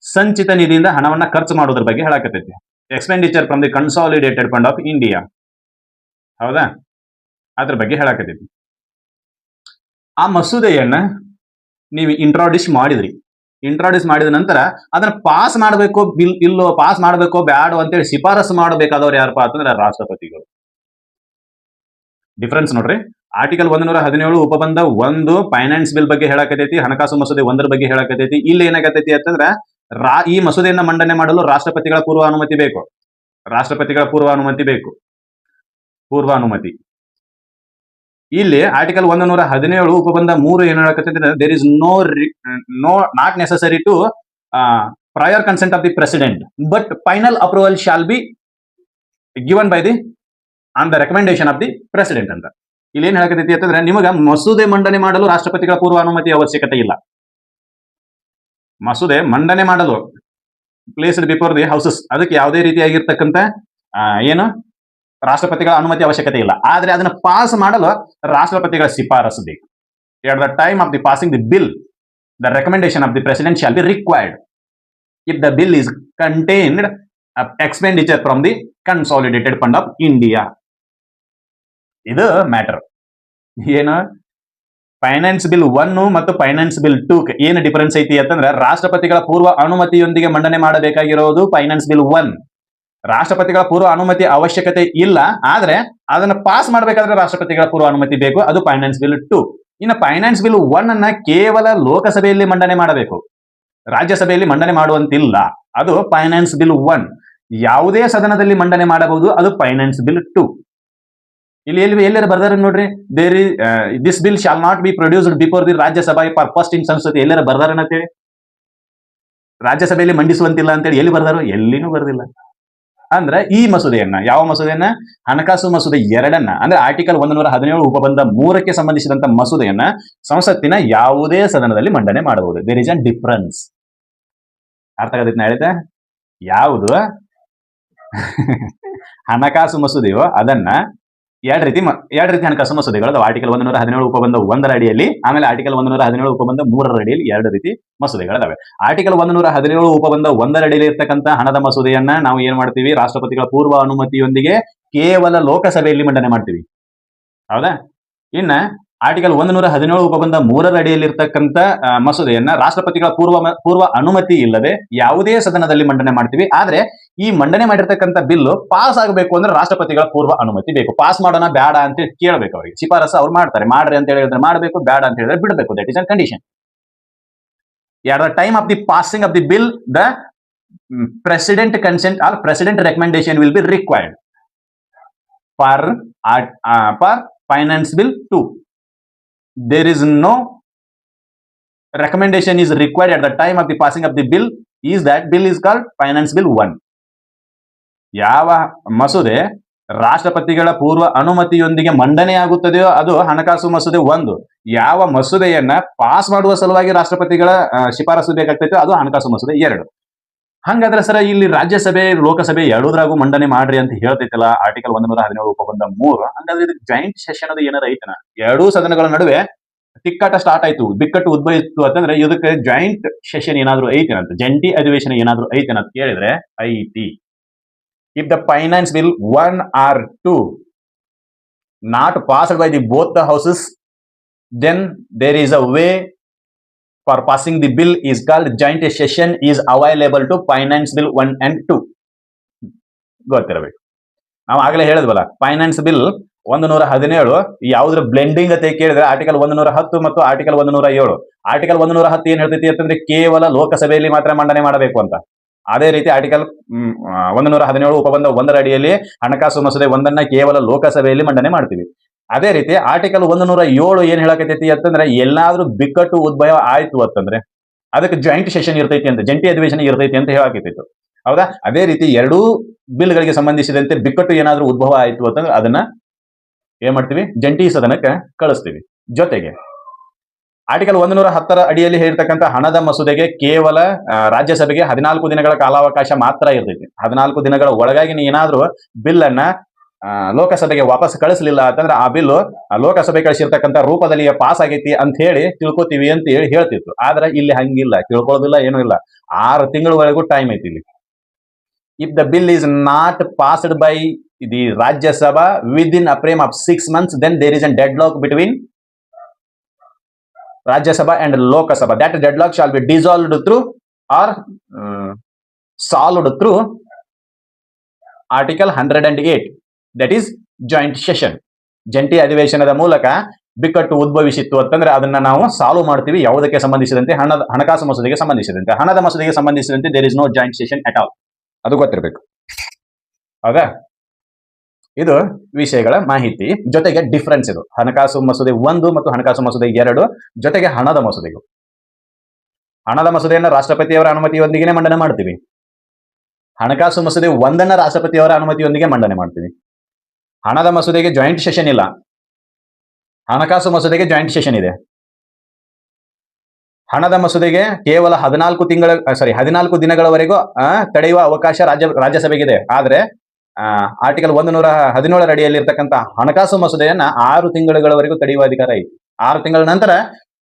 ಸಂಚಿತ ನಿಧಿಯಿಂದ ಹಣವನ್ನ ಖರ್ಚು ಮಾಡೋದ್ರ ಬಗ್ಗೆ ಹೇಳಕತ್ತೈತಿ. Expenditure from the consolidated fund of India. ಹೌದಾ? ಅದ್ರ ಬಗ್ಗೆ ಹೇಳಕತ್ತೈತಿ. ಆ ಮಸೂದೆಯನ್ನ ನೀವು ಇಂಟ್ರೊಡ್ಯೂಸ್ ಮಾಡಿದ ನಂತರ ಅದನ್ನ ಪಾಸ್ ಮಾಡಬೇಕು ಇಲ್ಲೋ, ಪಾಸ್ ಮಾಡಬೇಕೋ ಬ್ಯಾಡೋ ಅಂತೇಳಿ ಶಿಫಾರಸು ಮಾಡಬೇಕಾದವ್ರು ಯಾರಪ್ಪ ಅಂತಂದ್ರೆ ರಾಷ್ಟ್ರಪತಿಗಳು. ಡಿಫರೆನ್ಸ್ ನೋಡ್ರಿ. ಆರ್ಟಿಕಲ್ 117 ಉಪಬಂಧ 1 ಫೈನಾನ್ಸ್ ಬಿಲ್ ಬಗ್ಗೆ ಹೇಳಕತೈತಿ, ಹಣಕಾಸು ಮಸೂದೆ 1ರ ಬಗ್ಗೆ ಹೇಳಕತೈತಿ. ಇಲ್ಲಿ ಏನಾಗತೈತಿ ಅಂತಂದ್ರೆ ಈ ಮಸೂದೆಯನ್ನ ಮಂಡನೆ ಮಾಡಲು ರಾಷ್ಟ್ರಪತಿಗಳ ಪೂರ್ವಾನುಮತಿ ಬೇಕು. ಪೂರ್ವಾನುಮತಿ ಇಲ್ಲಿ ಆರ್ಟಿಕಲ್ 117 ಉಪಬಂಧ 3 ಏನ್ ಹೇಳಕತೈತಿ ಅಂದ್ರೆ there is not necessary to prior consent of the president but final approval shall be given by the on the recommendation of the president ಅಂತ. ಇಲ್ಲಿ ಏನ್ ಹೇಳಕತೈತಿ ಅಂತಂದ್ರೆ ನಿಮಗೆ ಮಸೂದೆ ಮಂಡನೆ ಮಾಡಲು ರಾಷ್ಟ್ರಪತಿಗಳ ಪೂರ್ವಾನುಮತಿ ಅವಶ್ಯಕತೆ ಇಲ್ಲ. ಮಸೂದೆ ಮಂಡನೆ ಮಾಡಲು ಪ್ಲೇಸ್ಡ್ ಬಿಫೋರ್ ದಿ ಹೌಸಸ್ ಅದಕ್ಕೆ ಯಾವುದೇ ರೀತಿಯಾಗಿರ್ತಕ್ಕಂಥ ರಾಷ್ಟ್ರಪತಿಗಳ ಅನುಮತಿ ಅವಶ್ಯಕತೆ ಇಲ್ಲ. ಆದ್ರೆ ಅದನ್ನ ಪಾಸ್ ಮಾಡಲು ರಾಷ್ಟ್ರಪತಿಗಳ ಶಿಫಾರಸು ಬೇಕು. At the time of the passing the bill the recommendation of the president shall be required if the bill is contained expenditure from the consolidated fund of India. ಇದು ಮ್ಯಾಟರ್. ಏನು ಫೈನಾನ್ಸ್ ಬಿಲ್ 1 ಮತ್ತು finance bill 2 ಏನು difference ಐತಿ ಅಂತಂದ್ರೆ ರಾಷ್ಟ್ರಪತಿಗಳ ಪೂರ್ವ ಅನುಮತಿಯೊಂದಿಗೆ ಮಂಡನೆ ಮಾಡಬೇಕಾಗಿರೋದು finance bill 1. ರಾಷ್ಟ್ರಪತಿಗಳ ಪೂರ್ವ ಅನುಮತಿ ಅವಶ್ಯಕತೆ ಇಲ್ಲ, ಆದ್ರೆ ಅದನ್ನ ಪಾಸ್ ಮಾಡಬೇಕಾದ್ರೆ ರಾಷ್ಟ್ರಪತಿಗಳ ಪೂರ್ವ ಅನುಮತಿ ಬೇಕು. ಅದು ಫೈನಾನ್ಸ್ ಬಿಲ್ 2. ಇನ್ನು ಫೈನಾನ್ಸ್ ಬಿಲ್ 1 ಅನ್ನ ಕೇವಲ ಲೋಕಸಭೆಯಲ್ಲಿ ಮಂಡನೆ ಮಾಡಬೇಕು, ರಾಜ್ಯಸಭೆಯಲ್ಲಿ ಮಂಡನೆ ಮಾಡುವಂತಿಲ್ಲ. ಅದು ಫೈನಾನ್ಸ್ ಬಿಲ್ 1. ಯಾವುದೇ ಸದನದಲ್ಲಿ ಮಂಡನೆ ಮಾಡಬಹುದು, ಅದು ಫೈನಾನ್ಸ್ ಬಿಲ್ 2. ಇಲ್ಲಿ ಎಲ್ಲರ ಬರ್ದಾರ ನೋಡ್ರಿ, this bill shall not be produced before the Rajya Sabha for first ಇನ್ ಸಂಸತ್. ಎಲ್ಲರ ಬರ್ದಾರ ಅಂತೇಳಿ ರಾಜ್ಯಸಭೆಯಲ್ಲಿ ಮಂಡಿಸುವಂತಿಲ್ಲ ಅಂತೇಳಿ ಎಲ್ಲಿ ಬರ್ದಾರೋ? ಎಲ್ಲಿನೂ ಬರ್ದಿಲ್ಲ. ಅಂದ್ರೆ ಈ ಮಸೂದೆಯನ್ನ, ಯಾವ ಮಸೂದೆಯನ್ನ? ಹಣಕಾಸು ಮಸೂದೆ 2 ಅಂದ್ರೆ ಆರ್ಟಿಕಲ್ 117 ಉಪಬಂಧ 3ಕ್ಕೆ ಸಂಬಂಧಿಸಿದಂತ ಮಸೂದೆಯನ್ನ ಸಂಸತ್ತಿನ ಯಾವುದೇ ಸದನದಲ್ಲಿ ಮಂಡನೆ ಮಾಡಬಹುದು. There is a difference. ಅರ್ಥ ಆಗತೈತಿ ನಾ ಹೇಳಿದ್ದೆ? ಯಾವುದು ಹಣಕಾಸು ಮಸೂದೆಯು ಅದನ್ನ ಎರಡು ರೀತಿ ಹಣಕಾಸು ಮಸೂದೆಗಳು ಆರ್ಟಿಕಲ್ 117 ಉಪಬಂಧ 1ರ ಅಡಿಯಲ್ಲಿ, ಆಮೇಲೆ ಆರ್ಟಿಕಲ್ 117 ಉಪಬಂಧ 3ರ ಅಡಿಯಲ್ಲಿ 2 ರೀತಿ ಮಸೂದೆಗಳಿದಾವೆ. ಆರ್ಟಿಕಲ್ 117 ಉಪಬಂಧ 1ರ ಅಡಿಯಲ್ಲಿ ಇರ್ತಕ್ಕಂಥ ಹಣದ ಮಸೂದೆಯನ್ನ ನಾವು ಏನ್ ಮಾಡ್ತೀವಿ, ರಾಷ್ಟ್ರಪತಿಗಳ ಪೂರ್ವ ಅನುಮತಿಯೊಂದಿಗೆ ಕೇವಲ ಲೋಕಸಭೆಯಲ್ಲಿ ಮಂಡನೆ ಮಾಡ್ತೀವಿ. ಹೌದಾ? ಇನ್ನ ಆರ್ಟಿಕಲ್ 117 ಉಪಬಂಧ 3ರ ಅಡಿಯಲ್ಲಿ ಇರ್ತಕ್ಕಂಥ ಮಸೂದೆಯನ್ನ ರಾಷ್ಟ್ರಪತಿಗಳ ಪೂರ್ವ ಅನುಮತಿ ಇಲ್ಲದೆ ಯಾವುದೇ ಸದನದಲ್ಲಿ ಮಂಡನೆ ಮಾಡ್ತೀವಿ. ಆದ್ರೆ ಈ ಮಂಡನೆ ಮಾಡಿರ್ತಕ್ಕಂಥ ಬಿಲ್ ಪಾಸ್ ಆಗಬೇಕು ಅಂದ್ರೆ ರಾಷ್ಟ್ರಪತಿಗಳ ಪೂರ್ವ ಅನುಮತಿ ಬೇಕು. ಪಾಸ್ ಮಾಡೋಣ ಬೇಡ ಅಂತ ಕೇಳಬೇಕು, ಅವರಿಗೆ ಶಿಫಾರಸು ಅವ್ರು ಮಾಡ್ತಾರೆ. ಮಾಡ್ರಿ ಅಂತ ಹೇಳಿದ್ರೆ ಮಾಡಬೇಕು, ಬೇಡ ಅಂತ ಹೇಳಿದ್ರೆ ಬಿಡಬೇಕು. That is a condition. at the time of the passing of the bill, the president consent or president recommendation will be required for finance bill 2. There is no recommendation is required at the time of the passing of the bill. Is that bill is called finance bill 1. ಯಾವ ಮಸೂದೆ ರಾಷ್ಟ್ರಪತಿಗಳ ಪೂರ್ವ ಅನುಮತಿಯೊಂದಿಗೆ ಮಂಡನೆಯಾಗುತ್ತದೆಯೋ ಅದು ಹಣಕಾಸು ಮಸೂದೆ 1. ಯಾವ ಮಸೂದೆಯನ್ನ pass ಮಾಡುವ ಸಲುವಾಗಿ ರಾಷ್ಟ್ರಪತಿಗಳ ಶಿಫಾರಸು ಬೇಕಾಗ್ತೈತೆ ಅದು ಹಣಕಾಸು ಮಸೂದೆ 2. ಹಂಗಾದ್ರೆ ಸರ ಇಲ್ಲಿ ರಾಜ್ಯಸಭೆ ಲೋಕಸಭೆ ಎರಡೂದ್ರಾಗೂ ಮಂಡನೆ ಮಾಡ್ರಿ ಅಂತ ಹೇಳ್ತೈತಲ್ಲ ಆರ್ಟಿಕಲ್ 117 ಉಪಬಂಧ 3. ಹಂಗಾದ್ರೆ ಇದು ಜಾಯಿಂಟ್ ಸೆಷನ್ ಅದು ಏನಾರ ಐತನ, ಎರಡೂ ಸದನಗಳ ನಡುವೆ ತಿಕ್ಕಾಟ ಸ್ಟಾರ್ಟ್ ಆಯ್ತು, ಬಿಕ್ಕಟ್ಟು ಉದ್ಭವಿಸ್ತು ಅಂತಂದ್ರೆ ಇದಕ್ಕೆ ಜಾಯಿಂಟ್ ಸೆಷನ್ ಏನಾದ್ರು ಐತೇನಂತ, ಜಂಟಿ ಅಧಿವೇಶನ ಏನಾದ್ರು ಐತೇನ ಅಂತ ಕೇಳಿದ್ರೆ ಐತಿ. If the finance bill 1 or 2 not passed by both the houses, then there is a way for passing the bill is called joint session is available to finance bill 1 and 2. ಗೊತ್ತಿರಬೇಕು. ನಾವು ಆಗಲೇ ಹೇಳಿದ್ವಲ್ಲ, ಫೈನಾನ್ಸ್ ಬಿಲ್ 117 ಯಾವುದ್ರ blending ಅಂತ ಕೇಳಿದ್ರೆ article 110 ಮತ್ತು article 107. Article 110 ಏನ್ ಹೇಳ್ತೈತಿ ಅಂತಂದ್ರೆ ಕೇವಲ ಲೋಕಸಭೆಯಲ್ಲಿ ಮಾತ್ರ ಮಂಡನೆ ಮಾಡಬೇಕು ಅಂತ. ಅದೇ ರೀತಿ ಆರ್ಟಿಕಲ್ 117 ಉಪಬಂಧ 1ರ ಅಡಿಯಲ್ಲಿ ಹಣಕಾಸು ಮಸೂದೆ 1ಅನ್ನ ಕೇವಲ ಲೋಕಸಭೆಯಲ್ಲಿ ಮಂಡನೆ ಮಾಡ್ತೀವಿ. ಅದೇ ರೀತಿ ಆರ್ಟಿಕಲ್ 107 ಏನ್ ಹೇಳಕೈತಿ ಅಂತಂದ್ರೆ ಎಲ್ಲಾದ್ರೂ ಬಿಕ್ಕಟ್ಟು ಉದ್ಭವ ಆಯ್ತು ಅಂತಂದ್ರೆ ಅದಕ್ಕೆ ಜಾಯಿಂಟ್ ಸೆಷನ್ ಇರ್ತೈತಿ ಅಂತ, ಜಂಟಿ ಅಧಿವೇಶನ ಇರ್ತೈತಿ ಅಂತ ಹೇಳಕೈತಿತ್ತು. ಹೌದಾ? ಅದೇ ರೀತಿ ಎರಡೂ ಬಿಲ್ಗಳಿಗೆ ಸಂಬಂಧಿಸಿದಂತೆ ಬಿಕ್ಕಟ್ಟು ಏನಾದ್ರೂ ಉದ್ಭವ ಆಯ್ತು ಅಂತಂದ್ರೆ ಅದನ್ನ ಏನ್ ಮಾಡ್ತೀವಿ, ಜಂಟಿ ಸದನಕ್ಕೆ ಕಳಿಸ್ತೀವಿ. ಜೊತೆಗೆ ಆರ್ಟಿಕಲ್ 110ರ ಅಡಿಯಲ್ಲಿ ಹೇಳಿರ್ತಕ್ಕಂಥ ಹಣದ ಮಸೂದೆಗೆ ಕೇವಲ ರಾಜ್ಯಸಭೆಗೆ 14 ದಿನಗಳ ಕಾಲಾವಕಾಶ ಮಾತ್ರ ಇರ್ತೈತಿ. 14 ದಿನಗಳ ಒಳಗಾಗಿ ಏನಾದ್ರೂ ಬಿಲ್ ಅನ್ನ ಲೋಕಸಭೆಗೆ ವಾಪಸ್ ಕಳಿಸಲಿಲ್ಲ ಅಂತಂದ್ರೆ ಆ ಬಿಲ್ ಲೋಕಸಭೆ ಕಳಿಸಿರ್ತಕ್ಕಂಥ ರೂಪದಲ್ಲಿ ಪಾಸ್ ಆಗೈತಿ ಅಂತ ಹೇಳಿ ತಿಳ್ಕೊತೀವಿ ಅಂತ ಹೇಳಿ ಹೇಳ್ತಿತ್ತು. ಆದ್ರೆ ಇಲ್ಲಿ ಹಂಗಿಲ್ಲ, ತಿಳ್ಕೊಳ್ಳೋದಿಲ್ಲ, ಏನೂ ಇಲ್ಲ. 6 ತಿಂಗಳವರೆಗೂ ಟೈಮ್ ಐತಿ ಇಲ್ಲಿ. If the bill is not passed by the Rajya Sabha within a frame of 6 months, then there is a deadlock between Rajya Sabha and Lok Sabha. That deadlock shall be dissolved through or solved through Article 108. That is joint session. ಜಂಟಿ ಅಧಿವೇಶನದ ಮೂಲಕ ಬಿಕ್ಕಟ್ಟು ಉದ್ಭವಿಸಿತ್ತು ಅಂತಂದ್ರೆ ಅದನ್ನ ನಾವು solve ಮಾಡ್ತೀವಿ. ಯಾವುದಕ್ಕೆ ಸಂಬಂಧಿಸಿದಂತೆ? ಹಣಕಾಸು ಮಸೂದೆಗೆ ಸಂಬಂಧಿಸಿದಂತೆ. ಹಣದ ಮಸೂದೆಗೆ ಸಂಬಂಧಿಸಿದಂತೆ there is no joint session at all. ಅದು ಗೊತ್ತಿರಬೇಕು. ಹೌದಾ? ಇದು ವಿಷಯಗಳ ಮಾಹಿತಿ. ಜೊತೆಗೆ ಡಿಫರೆನ್ಸ್ ಇದು ಹಣಕಾಸು ಮಸೂದೆ 1 ಮತ್ತು ಹಣಕಾಸು ಮಸೂದೆ 2, ಜೊತೆಗೆ ಹಣದ ಮಸೂದೆಗಳು. ಹಣದ ಮಸೂದೆಯನ್ನು ರಾಷ್ಟ್ರಪತಿಯವರ ಅನುಮತಿಯೊಂದಿಗೆ ಮಂಡನೆ ಮಾಡ್ತೀವಿ. ಹಣಕಾಸು ಮಸೂದೆ 1ಅನ್ನ ರಾಷ್ಟ್ರಪತಿಯವರ ಅನುಮತಿಯೊಂದಿಗೆ ಮಂಡನೆ ಮಾಡ್ತೀವಿ. ಹಣದ ಮಸೂದೆಗೆ ಜಾಯಿಂಟ್ ಸೆಷನ್ ಇಲ್ಲ, ಹಣಕಾಸು ಮಸೂದೆಗೆ ಜಾಯಿಂಟ್ ಸೆಷನ್ ಇದೆ. ಹಣದ ಮಸೂದೆಗೆ ಕೇವಲ 14 ದಿನಗಳವರೆಗೂ ತಡೆಯುವ ಅವಕಾಶ ರಾಜ್ಯಸಭೆಗಿದೆ. ಆದ್ರೆ ಆರ್ಟಿಕಲ್ 117 ಅಡಿಯಲ್ಲಿ ಇರ್ತಕ್ಕಂಥ ಹಣಕಾಸು ಮಸೂದೆಯನ್ನ 6 ತಿಂಗಳವರೆಗೂ ತಡೆಯುವ ಅಧಿಕಾರ ಐತಿ. 6 ತಿಂಗಳ ನಂತರ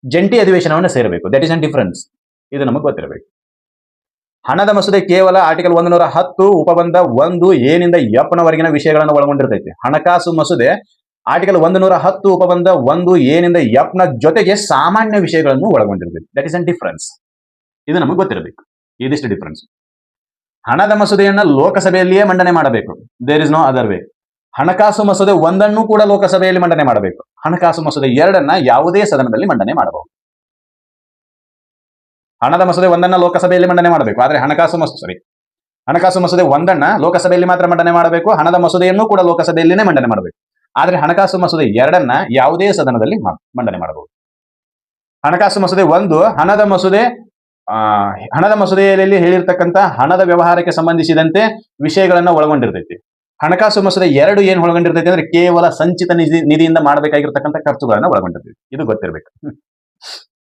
ಜಂಟಿ ಅಧಿವೇಶನವನ್ನು ಸೇರಬೇಕು. That is an difference. ಇದು ನಮಗೆ ಗೊತ್ತಿರಬೇಕು. ಹಣದ ಮಸೂದೆ ಕೇವಲ ಆರ್ಟಿಕಲ್ 110 ಉಪಬಂಧ 1 ಏನಿಂದ ಎಫ್ನವರೆಗಿನ ವಿಷಯಗಳನ್ನು ಒಳಗೊಂಡಿರ್ತೈತಿ. ಹಣಕಾಸು ಮಸೂದೆ ಆರ್ಟಿಕಲ್ 110 ಉಪಬಂಧ 1 ಏನಿಂದ ಎಫ್ನ ಜೊತೆಗೆ ಸಾಮಾನ್ಯ ವಿಷಯಗಳನ್ನು ಒಳಗೊಂಡಿರ್ತೈತಿ. That is an difference. ಇದು ನಮಗೆ ಗೊತ್ತಿರಬೇಕು. ಇದಿಷ್ಟು ಡಿಫರೆನ್ಸ್. ಹಣದ ಮಸೂದೆಯನ್ನ ಲೋಕಸಭೆಯಲ್ಲಿಯೇ ಮಂಡನೆ ಮಾಡಬೇಕು. There is no other way. ಹಣಕಾಸು ಮಸೂದೆ 1ಅನ್ನು ಕೂಡ ಲೋಕಸಭೆಯಲ್ಲಿ ಮಂಡನೆ ಮಾಡಬೇಕು. ಹಣಕಾಸು ಮಸೂದೆ 2ಅನ್ನ ಯಾವುದೇ ಸದನದಲ್ಲಿ ಮಂಡನೆ ಮಾಡಬಹುದು. ಹಣದ ಮಸೂದೆ 1ಅನ್ನ ಲೋಕಸಭೆಯಲ್ಲಿ ಮಂಡನೆ ಮಾಡಬೇಕು. ಆದ್ರೆ ಹಣಕಾಸು ಮಸೂದೆ 1ಅನ್ನ ಲೋಕಸಭೆಯಲ್ಲಿ ಮಾತ್ರ ಮಂಡನೆ ಮಾಡಬೇಕು. ಹಣದ ಮಸೂದೆಯನ್ನು ಕೂಡ ಲೋಕಸಭೆಯಲ್ಲಿನೇ ಮಂಡನೆ ಮಾಡಬೇಕು. ಆದ್ರೆ ಹಣಕಾಸು ಮಸೂದೆ 2ಅನ್ನ ಯಾವುದೇ ಸದನದಲ್ಲಿ ಮಂಡನೆ ಮಾಡಬಹುದು. ಹಣಕಾಸು ಮಸೂದೆ 1 ಹಣದ ಮಸೂದೆಯಲ್ಲಿ ಹೇಳಿರ್ತಕ್ಕಂಥ ಹಣದ ವ್ಯವಹಾರಕ್ಕೆ ಸಂಬಂಧಿಸಿದಂತೆ ವಿಷಯಗಳನ್ನ ಒಳಗೊಂಡಿರ್ತೈತಿ. ಹಣಕಾಸು ಮಸೂದೆ 2 ಏನ್ ಒಳಗೊಂಡಿರ್ತೈತಿ ಅಂದ್ರೆ ಕೇವಲ ಸಂಚಿತ ನಿಧಿಯಿಂದ ಮಾಡಬೇಕಾಗಿರ್ತಕ್ಕಂಥ ಖರ್ಚುಗಳನ್ನ ಒಳಗೊಂಡಿರ್ತೈತಿ. ಇದು ಗೊತ್ತಿರಬೇಕು.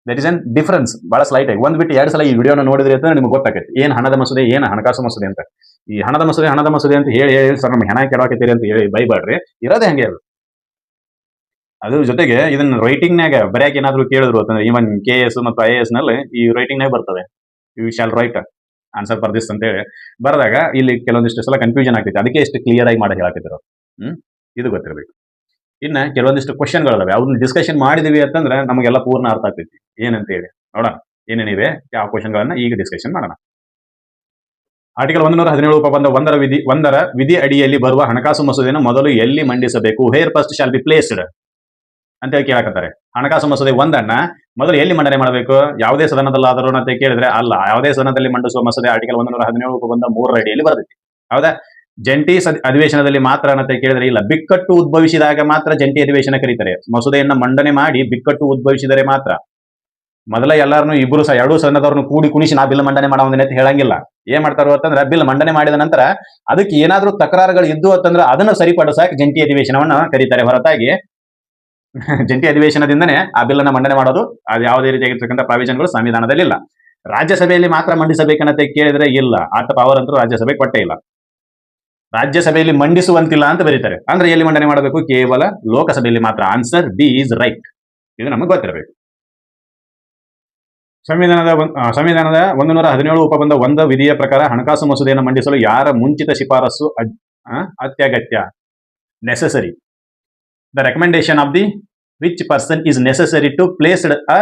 That is an difference. ಬಹಳ ಸ್ಲೈಟ್ ಆಗಿ 1 ಬಿಟ್ಟು 2 ಸಲ ಈ ವಿಡಿಯೋನ ನೋಡಿದ್ರಿ ಅಂತ ನಿಮ್ಗೆ ಗೊತ್ತಾಗೈತಿ ಏನ್ ಹಣದ ಮಸೂದೆ, ಏನ್ ಹಣಕಾಸು ಮಸೂದೆ ಅಂತ. ಈ ಹಣದ ಮಸೂದೆ ಅಂತ ಹೇಳಿ ಹೇಳಿ ಸರ್ ನಮ್ಗೆ ಹೆಣ ಕೆಡಾಕತ್ತೀರಿ ಅಂತ ಹೇಳಿ ಬೈಬಾಡ್ರಿ. ಇರೋದೇ ಹಂಗೆ ಅದು. ಅದ್ರ ಜೊತೆಗೆ ಇದನ್ನ ರೈಟಿಂಗ್ನಾಗ ಬರ್ಯಾಕ ಏನಾದ್ರು ಕೇಳಿದ್ರು ಅಂತಂದ್ರೆ ಇವನ್ KS ಮತ್ತು IAS ನಲ್ಲಿ ಈ ರೈಟಿಂಗ್ನಾಗ ಬರ್ತದೆ, you shall write answer for this ಅಂತ ಹೇಳಿ ಬರೆದಾಗ ಇಲ್ಲಿ ಕೆಲವೊಂದಿಷ್ಟು ಸಲ ಕನ್ಫ್ಯೂಷನ್ ಆಗ್ತೈತೆ. ಅದಕ್ಕೆ ಎಷ್ಟು ಕ್ಲಿಯರ್ ಆಗಿ ಮಾಡಿ ಹೇಳಕತ್ತಿದ್ರು. ಇದು ಗೊತ್ತಿರಬೇಕು. ಇನ್ನ ಕೆಲವೊಂದಿಷ್ಟು ಕ್ವಶನ್ಗಳಿದಾವೆ, ಅವ್ರನ್ನ ಡಿಸ್ಕಷನ್ ಮಾಡಿದಿವಿ ಅಂತಂದ್ರೆ ನಮಗೆಲ್ಲ ಪೂರ್ಣ ಅರ್ಥ ಆಗ್ತೈತಿ ಏನಂತ ಹೇಳಿ. ನೋಡೋಣ ಏನೇನಿವೆ ಯಾವ ಕ್ವಶನ್ಗಳನ್ನ ಈಗ ಡಿಸ್ಕಷನ್ ಮಾಡೋಣ. ಆರ್ಟಿಕಲ್ 117 ಉಪಬಂಧ 1ರ ವಿಧಿ ಅಡಿಯಲ್ಲಿ ಬರುವ ಹಣಕಾಸು ಮಸೂದೆಯನ್ನು ಮೊದಲು ಎಲ್ಲಿ ಮಂಡಿಸಬೇಕು, here first shall be placed ಅಂತ ಹೇಳಿ ಕೇಳಕತ್ತಾರೆ. ಹಣಕಾಸು ಮಸೂದೆ 1ಅನ್ನ ಮೊದಲು ಎಲ್ಲಿ ಮಂಡನೆ ಮಾಡಬೇಕು, ಯಾವುದೇ ಸದನದಲ್ಲಾದರೂ ಅಂತ ಕೇಳಿದ್ರೆ ಅಲ್ಲ, ಯಾವುದೇ ಸದನದಲ್ಲಿ ಮಂಡಿಸುವ ಮಸೂದೆ ಆರ್ಟಿಕಲ್ 117 ಉಪಬಂಧ 3ರ ಅಡಿಯಲ್ಲಿ ಬರ್ತೈತಿ. ಹೌದಾ? ಜಂಟಿ ಅಧಿವೇಶನದಲ್ಲಿ ಮಾತ್ರ ಅಂತ ಕೇಳಿದ್ರೆ ಇಲ್ಲ, ಬಿಕ್ಕಟ್ಟು ಉದ್ಭವಿಸಿದಾಗ ಮಾತ್ರ ಜಂಟಿ ಅಧಿವೇಶನ ಕರೀತಾರೆ. ಮಸೂದೆಯನ್ನ ಮಂಡನೆ ಮಾಡಿ ಬಿಕ್ಕಟ್ಟು ಉದ್ಭವಿಸಿದರೆ ಮಾತ್ರ. ಮೊದಲ ಎಲ್ಲಾರನು ಇಬ್ಬರು ಎರಡೂ ಸದನದವ್ರನ್ನು ಕೂಡಿ ಕುಣಿಸಿ ನಾ ಬಿಲ್ ಮಂಡನೆ ಮಾಡೋದಿನ ಅಂತ ಹೇಳಂಗಿಲ್ಲ. ಏನ್ ಮಾಡ್ತಾರೋ ಅಂತಂದ್ರೆ ಬಿಲ್ ಮಂಡನೆ ಮಾಡಿದ ನಂತರ ಅದಕ್ಕೆ ಏನಾದ್ರೂ ತಕರಾರುಗಳು ಇದ್ದು ಅಂತಂದ್ರೆ ಅದನ್ನ ಸರಿಪಡಿಸಕ್ ಜಂಟಿ ಅಧಿವೇಶನವನ್ನ ಕರೀತಾರೆ. ಹೊರತಾಗಿ ಜಂಟಿ ಅಧಿವೇಶನದಿಂದನೇ ಆ ಬಿಲ್ ಅನ್ನ ಮಂಡನೆ ಮಾಡೋದು ಅದು ಯಾವುದೇ ರೀತಿಯಾಗಿರ್ತಕ್ಕಂಥ ಪ್ರಾವಿಷನ್ಗಳು ಸಂವಿಧಾನದಲ್ಲಿ ಇಲ್ಲ. ರಾಜ್ಯಸಭೆಯಲ್ಲಿ ಮಾತ್ರ ಮಂಡಿಸಬೇಕನ್ನತ್ತೆ ಕೇಳಿದ್ರೆ ಇಲ್ಲ, ಆಟ ಪವರ್ ಅಂತೂ ರಾಜ್ಯಸಭೆ ಕೊಟ್ಟೇ ಇಲ್ಲ. ರಾಜ್ಯಸಭೆಯಲ್ಲಿ ಮಂಡಿಸುವಂತಿಲ್ಲ ಅಂತ ಬರೀತಾರೆ. ಅಂದ್ರೆ ಎಲ್ಲಿ ಮಂಡನೆ ಮಾಡಬೇಕು, ಕೇವಲ ಲೋಕಸಭೆಯಲ್ಲಿ ಮಾತ್ರ. Answer B is right. ಇದು ನಮಗೆ ಗೊತ್ತಿರಬೇಕು. ಸಂವಿಧಾನದ 117 ಉಪಬಂಧ 1 ವಿಧಿಯ ಪ್ರಕಾರ ಹಣಕಾಸು ಮಸೂದೆಯನ್ನು ಮಂಡಿಸಲು ಯಾರ ಮುಂಚಿತ ಶಿಫಾರಸು ಅತ್ಯಗತ್ಯ, necessary. The recommendation of the which person is necessary to placed a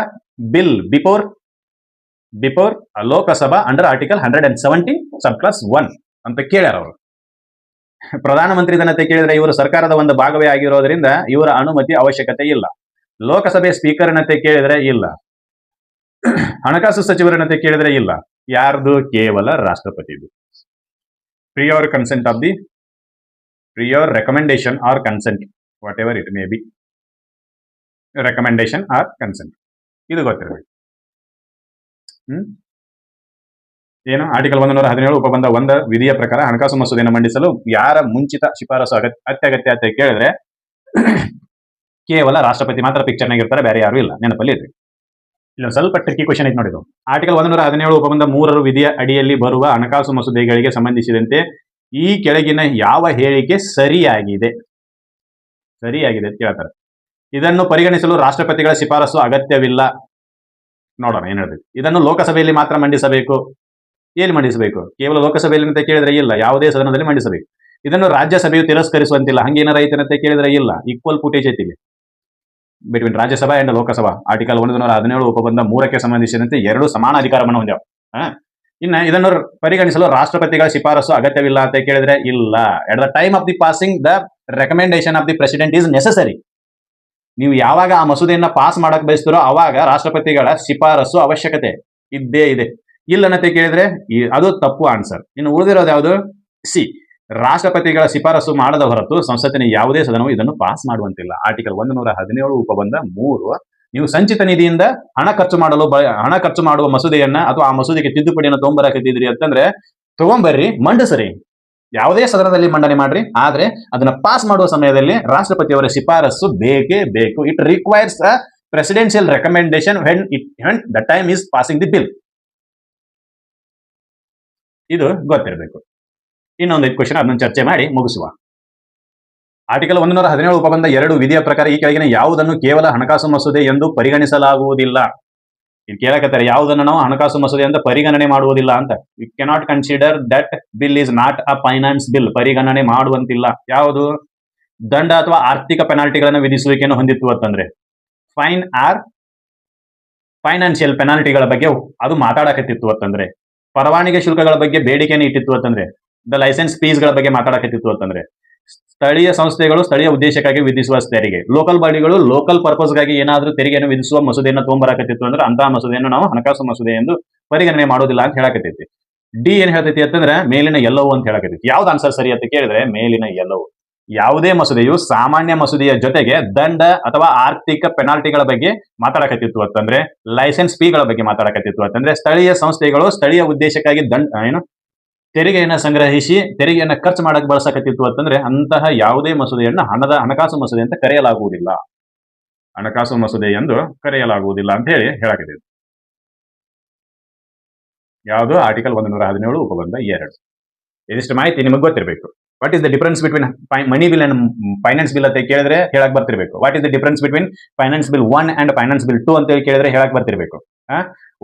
bill before Lok Sabha under article 170 sub clause 1 ಅಂತ ಕೇಳ್ಯಾರ ಅವರು. ಪ್ರಧಾನಮಂತ್ರಿ ಇದನ್ನಂತೆ ಕೇಳಿದ್ರೆ ಇವರು ಸರ್ಕಾರದ ಒಂದು ಭಾಗವೇ ಆಗಿರೋದ್ರಿಂದ ಇವರ ಅನುಮತಿ ಅವಶ್ಯಕತೆ ಇಲ್ಲ. ಲೋಕಸಭೆ ಸ್ಪೀಕರ್ನಂತೆ ಕೇಳಿದ್ರೆ ಇಲ್ಲ. ಹಣಕಾಸು ಸಚಿವರನ್ನಂತೆ ಕೇಳಿದ್ರೆ ಇಲ್ಲ. ಯಾರ್ದು? ಕೇವಲ ರಾಷ್ಟ್ರಪತಿದು. Prior consent of the prior recommendation or consent, what it may be, recommendation or consent, ಇದು ಗೊತ್ತಿರಬೇಕು. ಏನು? ಆರ್ಟಿಕಲ್ 117 ಉಪಬಂಧ 1 ವಿಧಿಯ ಪ್ರಕಾರ ಹಣಕಾಸು ಮಸೂದೆಯನ್ನು ಮಂಡಿಸಲು ಯಾರ ಮುಂಚಿತ ಶಿಫಾರಸು ಅತ್ಯಗತ್ಯ ಅಂತ ಕೇಳಿದ್ರೆ ಕೇವಲ ರಾಷ್ಟ್ರಪತಿ ಮಾತ್ರ ಪಿಕ್ಚರ್ನಾಗ ಇರ್ತಾರೆ, ಬೇರೆ ಯಾರು ಇಲ್ಲ. ನೆನಪಲ್ಲಿ ಇರ್ರಿ. ಇಲ್ಲೊಂದು ಸ್ವಲ್ಪ ಟ್ರಿಕ್ಕಿ ಕ್ವಶನ್ ಐತೆ ನೋಡಿದ್ರು. ಆರ್ಟಿಕಲ್ 117 ಉಪಬಂಧ 3 ವಿಧಿಯ ಅಡಿಯಲ್ಲಿ ಬರುವ ಹಣಕಾಸು ಮಸೂದೆಗಳಿಗೆ ಸಂಬಂಧಿಸಿದಂತೆ ಈ ಕೆಳಗಿನ ಯಾವ ಹೇಳಿಕೆ ಸರಿಯಾಗಿದೆ ಅಂತ ಕೇಳ್ತಾರೆ. ಇದನ್ನು ಪರಿಗಣಿಸಲು ರಾಷ್ಟ್ರಪತಿಗಳ ಶಿಫಾರಸು ಅಗತ್ಯವಿಲ್ಲ. ನೋಡೋಣ ಏನ್ ಹೇಳ್ಬೇಕು. ಇದನ್ನು ಲೋಕಸಭೆಯಲ್ಲಿ ಮಾತ್ರ ಮಂಡಿಸಬೇಕು. ಎಲ್ಲಿ ಮಂಡಿಸಬೇಕು? ಕೇವಲ ಲೋಕಸಭೆಯಲ್ಲಿ ಅಂತ ಕೇಳಿದ್ರೆ ಇಲ್ಲ, ಯಾವುದೇ ಸದನದಲ್ಲಿ ಮಂಡಿಸಬೇಕು. ಇದನ್ನು ರಾಜ್ಯಸಭೆಯು ತಿರಸ್ಕರಿಸುವಂತಿಲ್ಲ. ಹಂಗೇನಾರ ಐತೆ ಕೇಳಿದ್ರೆ ಇಲ್ಲ, ಈಕ್ವಲ್ ಫುಟೇಜ್ ಐತಿ between Rajya Sabha and Lok Sabha. Article 117 ಉಪಬಂಧ 3ಕ್ಕೆ ಸಂಬಂಧಿಸಿದಂತೆ ಎರಡು ಸಮಾನ ಅಧಿಕಾರವನ್ನು ಹೊಂದ್ಯಾವ. ಇನ್ನು ಇದನ್ನು ಪರಿಗಣಿಸಲು ರಾಷ್ಟ್ರಪತಿಗಳ ಶಿಫಾರಸು ಅಗತ್ಯವಿಲ್ಲ ಅಂತ ಕೇಳಿದ್ರೆ ಇಲ್ಲ. At the time of the passing the recommendation of the president is necessary. ನೀವು ಯಾವಾಗ ಆ ಮಸೂದೆಯನ್ನ ಪಾಸ್ ಮಾಡಕ್ ಬಯಸ್ತೀರೋ ಅವಾಗ ರಾಷ್ಟ್ರಪತಿಗಳ ಶಿಫಾರಸು ಅವಶ್ಯಕತೆ ಇದ್ದೇ ಇದೆ. ಇಲ್ಲನಂತೆ ಕೇಳಿದ್ರೆ ಅದು ತಪ್ಪು ಆನ್ಸರ್. ಇನ್ನು ಉಳಿದಿರೋದು ಯಾವುದು? ಸಿ, ರಾಷ್ಟ್ರಪತಿಗಳ ಶಿಫಾರಸು ಮಾಡದ ಹೊರತು ಸಂಸತ್ತಿನ ಯಾವುದೇ ಸದನವು ಇದನ್ನು ಪಾಸ್ ಮಾಡುವಂತಿಲ್ಲ. ಆರ್ಟಿಕಲ್ 117 ಉಪಬಂಧ 3 ನೀವು ಸಂಚಿತ ನಿಧಿಯಿಂದ ಹಣ ಖರ್ಚು ಮಾಡುವ ಮಸೂದೆಯನ್ನ ಅಥವಾ ಆ ಮಸೂದೆಗೆ ತಿದ್ದುಪಡಿಯನ್ನು ತೊಗೊಂಬರಕತ್ತಿದ್ರಿ ಅಂತಂದ್ರೆ ತಗೊಂಬರ್ರಿ, ಮಂಡಿಸ್ರಿ, ಯಾವುದೇ ಸದನದಲ್ಲಿ ಮಂಡನೆ ಮಾಡ್ರಿ. ಆದ್ರೆ ಅದನ್ನ ಪಾಸ್ ಮಾಡುವ ಸಮಯದಲ್ಲಿ ರಾಷ್ಟ್ರಪತಿಯವರ ಶಿಫಾರಸು ಬೇಕೇ ಬೇಕು. It requires a presidential recommendation when the time is passing the bill. ಇದು ಗೊತ್ತಿರಬೇಕು. ಇನ್ನೊಂದು ಕ್ವಶನ್ ಅದನ್ನು ಚರ್ಚೆ ಮಾಡಿ ಮುಗಿಸುವ. ಆರ್ಟಿಕಲ್ 117 ಉಪಬಂಧ 2 ವಿಧಿಯ ಪ್ರಕಾರ ಈ ಕೆಳಗಿನ ಯಾವುದನ್ನು ಕೇವಲ ಹಣಕಾಸು ಮಸೂದೆ ಎಂದು ಪರಿಗಣಿಸಲಾಗುವುದಿಲ್ಲ. ಇದು ಕೇಳಕತ್ತಾರೆ, ಯಾವುದನ್ನು ನಾವು ಹಣಕಾಸು ಮಸೂದೆ ಅಂತ ಪರಿಗಣನೆ ಮಾಡುವುದಿಲ್ಲ ಅಂತ. You cannot consider that bill is not a finance bill. ಪರಿಗಣನೆ ಮಾಡುವಂತಿಲ್ಲ. ಯಾವುದು? ದಂಡ ಅಥವಾ ಆರ್ಥಿಕ ಪೆನಾಲ್ಟಿಗಳನ್ನು ವಿಧಿಸುವಿಕೆಯನ್ನು ಹೊಂದಿತ್ತು ಅಂತಂದ್ರೆ ಫೈನ್ ಆರ್ ಫೈನಾನ್ಷಿಯಲ್ ಪೆನಾಲ್ಟಿಗಳ ಬಗ್ಗೆ ಅದು ಮಾತಾಡಕತ್ತಿತ್ತು ಅಂತಂದ್ರೆ, ಪರವಾನಗಿ ಶುಲ್ಕಗಳ ಬಗ್ಗೆ ಬೇಡಿಕೆಯನ್ನು ಇಟ್ಟಿತ್ತು ಅಂತಂದ್ರೆ, ದ ಲೈಸೆನ್ಸ್ ಫೀಸ್ಗಳ ಬಗ್ಗೆ ಮಾತಾಡಕತ್ತಿತ್ತು ಅಂತಂದ್ರೆ, ಸ್ಥಳೀಯ ಸಂಸ್ಥೆಗಳು ಸ್ಥಳೀಯ ಉದ್ದೇಶಕ್ಕಾಗಿ ವಿಧಿಸುವ ತೆರಿಗೆ, ಲೋಕಲ್ ಬಾಡಿಗಳು ಲೋಕಲ್ ಪರ್ಪಸ್ಗಾಗಿ ಏನಾದರೂ ತೆರಿಗೆಯನ್ನು ವಿಧಿಸುವ ಮಸೂದೆಯನ್ನು ತೊಗೊಂಬರಕತ್ತಿತ್ತು ಅಂದ್ರೆ ಅಂತಹ ಮಸೂದೆಯನ್ನು ನಾವು ಹಣಕಾಸು ಮಸೂದೆ ಎಂದು ಪರಿಗಣನೆ ಮಾಡೋದಿಲ್ಲ ಅಂತ ಹೇಳಕತ್ತೈತಿ. ಡಿ ಏನ್ ಹೇಳ್ತೈತಿ ಅಂತಂದ್ರೆ ಮೇಲಿನ ಎಲ್ಲವೂ ಅಂತ ಹೇಳಕತ್ತೈತಿ. ಯಾವ್ದು ಆನ್ಸರ್ ಸರಿ ಅಂತ ಕೇಳಿದ್ರೆ ಮೇಲಿನ ಎಲ್ಲವೂ. ಯಾವುದೇ ಮಸೂದೆಯು ಸಾಮಾನ್ಯ ಮಸೂದೆಯ ಜೊತೆಗೆ ದಂಡ ಅಥವಾ ಆರ್ಥಿಕ ಪೆನಾಲ್ಟಿಗಳ ಬಗ್ಗೆ ಮಾತಾಡಕತ್ತಿತ್ತು ಅಂತಂದ್ರೆ, ಲೈಸೆನ್ಸ್ ಫೀಗಳ ಬಗ್ಗೆ ಮಾತಾಡಕತ್ತಿತ್ತು ಅಂತಂದ್ರೆ, ಸ್ಥಳೀಯ ಸಂಸ್ಥೆಗಳು ಸ್ಥಳೀಯ ಉದ್ದೇಶಕ್ಕಾಗಿ ತೆರಿಗೆಯನ್ನು ಸಂಗ್ರಹಿಸಿ ತೆರಿಗೆಯನ್ನು ಖರ್ಚು ಮಾಡಕ್ ಬಳಸಕತ್ತಿತ್ತು ಅಂತಂದ್ರೆ ಅಂತಹ ಯಾವುದೇ ಮಸೂದೆಯನ್ನು ಹಣಕಾಸು ಮಸೂದೆ ಅಂತ ಕರೆಯಲಾಗುವುದಿಲ್ಲ. ಹಣಕಾಸು ಮಸೂದೆ ಎಂದು ಕರೆಯಲಾಗುವುದಿಲ್ಲ ಅಂತ ಹೇಳಿ ಹೇಳಕತ್ತಿತ್ತು. ಯಾವುದು? ಆರ್ಟಿಕಲ್ 117 ಉಪಬಂಧ 2. ಇದಿಷ್ಟು ಮಾಹಿತಿ ನಿಮಗೆ ಗೊತ್ತಿರಬೇಕು. What is the difference between money bill and finance bill ಅಂತ ಕೇಳಿದ್ರೆ ಹೇಳಕ್ ಬರ್ತಿರ್ಬೇಕು. What is the difference between finance bill 1 and finance bill 2 ಅಂತ ಕೇಳಿದ್ರೆ ಹೇಳಕ್ ಬರ್ತಿರ್ಬೇಕು.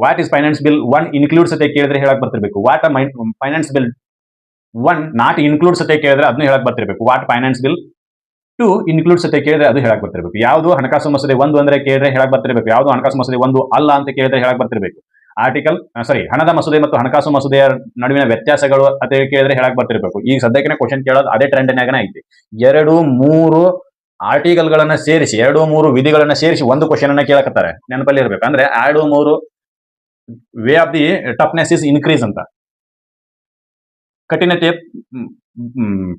What is finance bill 1 includes ಅಂತ ಕೇಳಿದ್ರೆ ಹೇಳಕ್ ಬರ್ತಿರ್ಬೇಕು. What finance bill 1 not includes ಅಂತ ಕೇಳಿದ್ರೆ ಅದನ್ನು ಹೇಳಕ್ ಬರ್ತಿರ್ಬೇಕು. ವಾಟ್ ಫೈನಾನ್ಸ್ ಬಿಲ್ 2 ಇನ್ಕ್ಲೂಡ್ಸ್ ಅಂತ ಕೇಳಿದ್ರೆ ಅದು ಹೇಳಕ್ ಬರ್ತಿರ್ಬೇಕು. ಯಾವುದು ಹಣಕಾಸು ಮಸೂದೆ 1 ಅಂದ್ರೆ ಕೇಳಿದ್ರೆ ಹೇಳಕ್ ಬರ್ತಿರ್ಬೇಕು. ಯಾವುದು ಹಣಕಾಸು ಮಸೂದೆ 1 ಅಲ್ಲ ಅಂತ ಕೇಳಿದ್ರೆ ಹೇಳಕ್ ಬರ್ತಿರ್ಬೇಕು. ಹಣದ ಮಸೂದೆ ಮತ್ತು ಹಣಕಾಸು ಮಸೂದೆಯ ನಡುವಿನ ವ್ಯತ್ಯಾಸಗಳು ಅಂತ ಕೇಳಿದ್ರೆ ಹೇಳಕ್ ಬರ್ತಿರ್ಬೇಕು. ಈಗ ಸದ್ಯಕ್ಕೆ ಕ್ವಶನ್ ಕೇಳೋದು ಅದೇ ಟ್ರೆಂಡ್ನಾಗನೇ ಐತಿ. 2-3 ಆರ್ಟಿಕಲ್ ಗಳನ್ನ ಸೇರಿಸಿ 2-3 ವಿಧಿಗಳನ್ನ ಸೇರಿಸಿ ಒಂದು ಕ್ವಶನ್ ಅನ್ನ ಕೇಳಕತ್ತಾರೆ. ನೆನಪಲ್ಲಿ ಇರ್ಬೇಕು. ಅಂದ್ರೆ 2-3 way of the toughness is increase ಅಂತ. ಕಠಿಣತೆ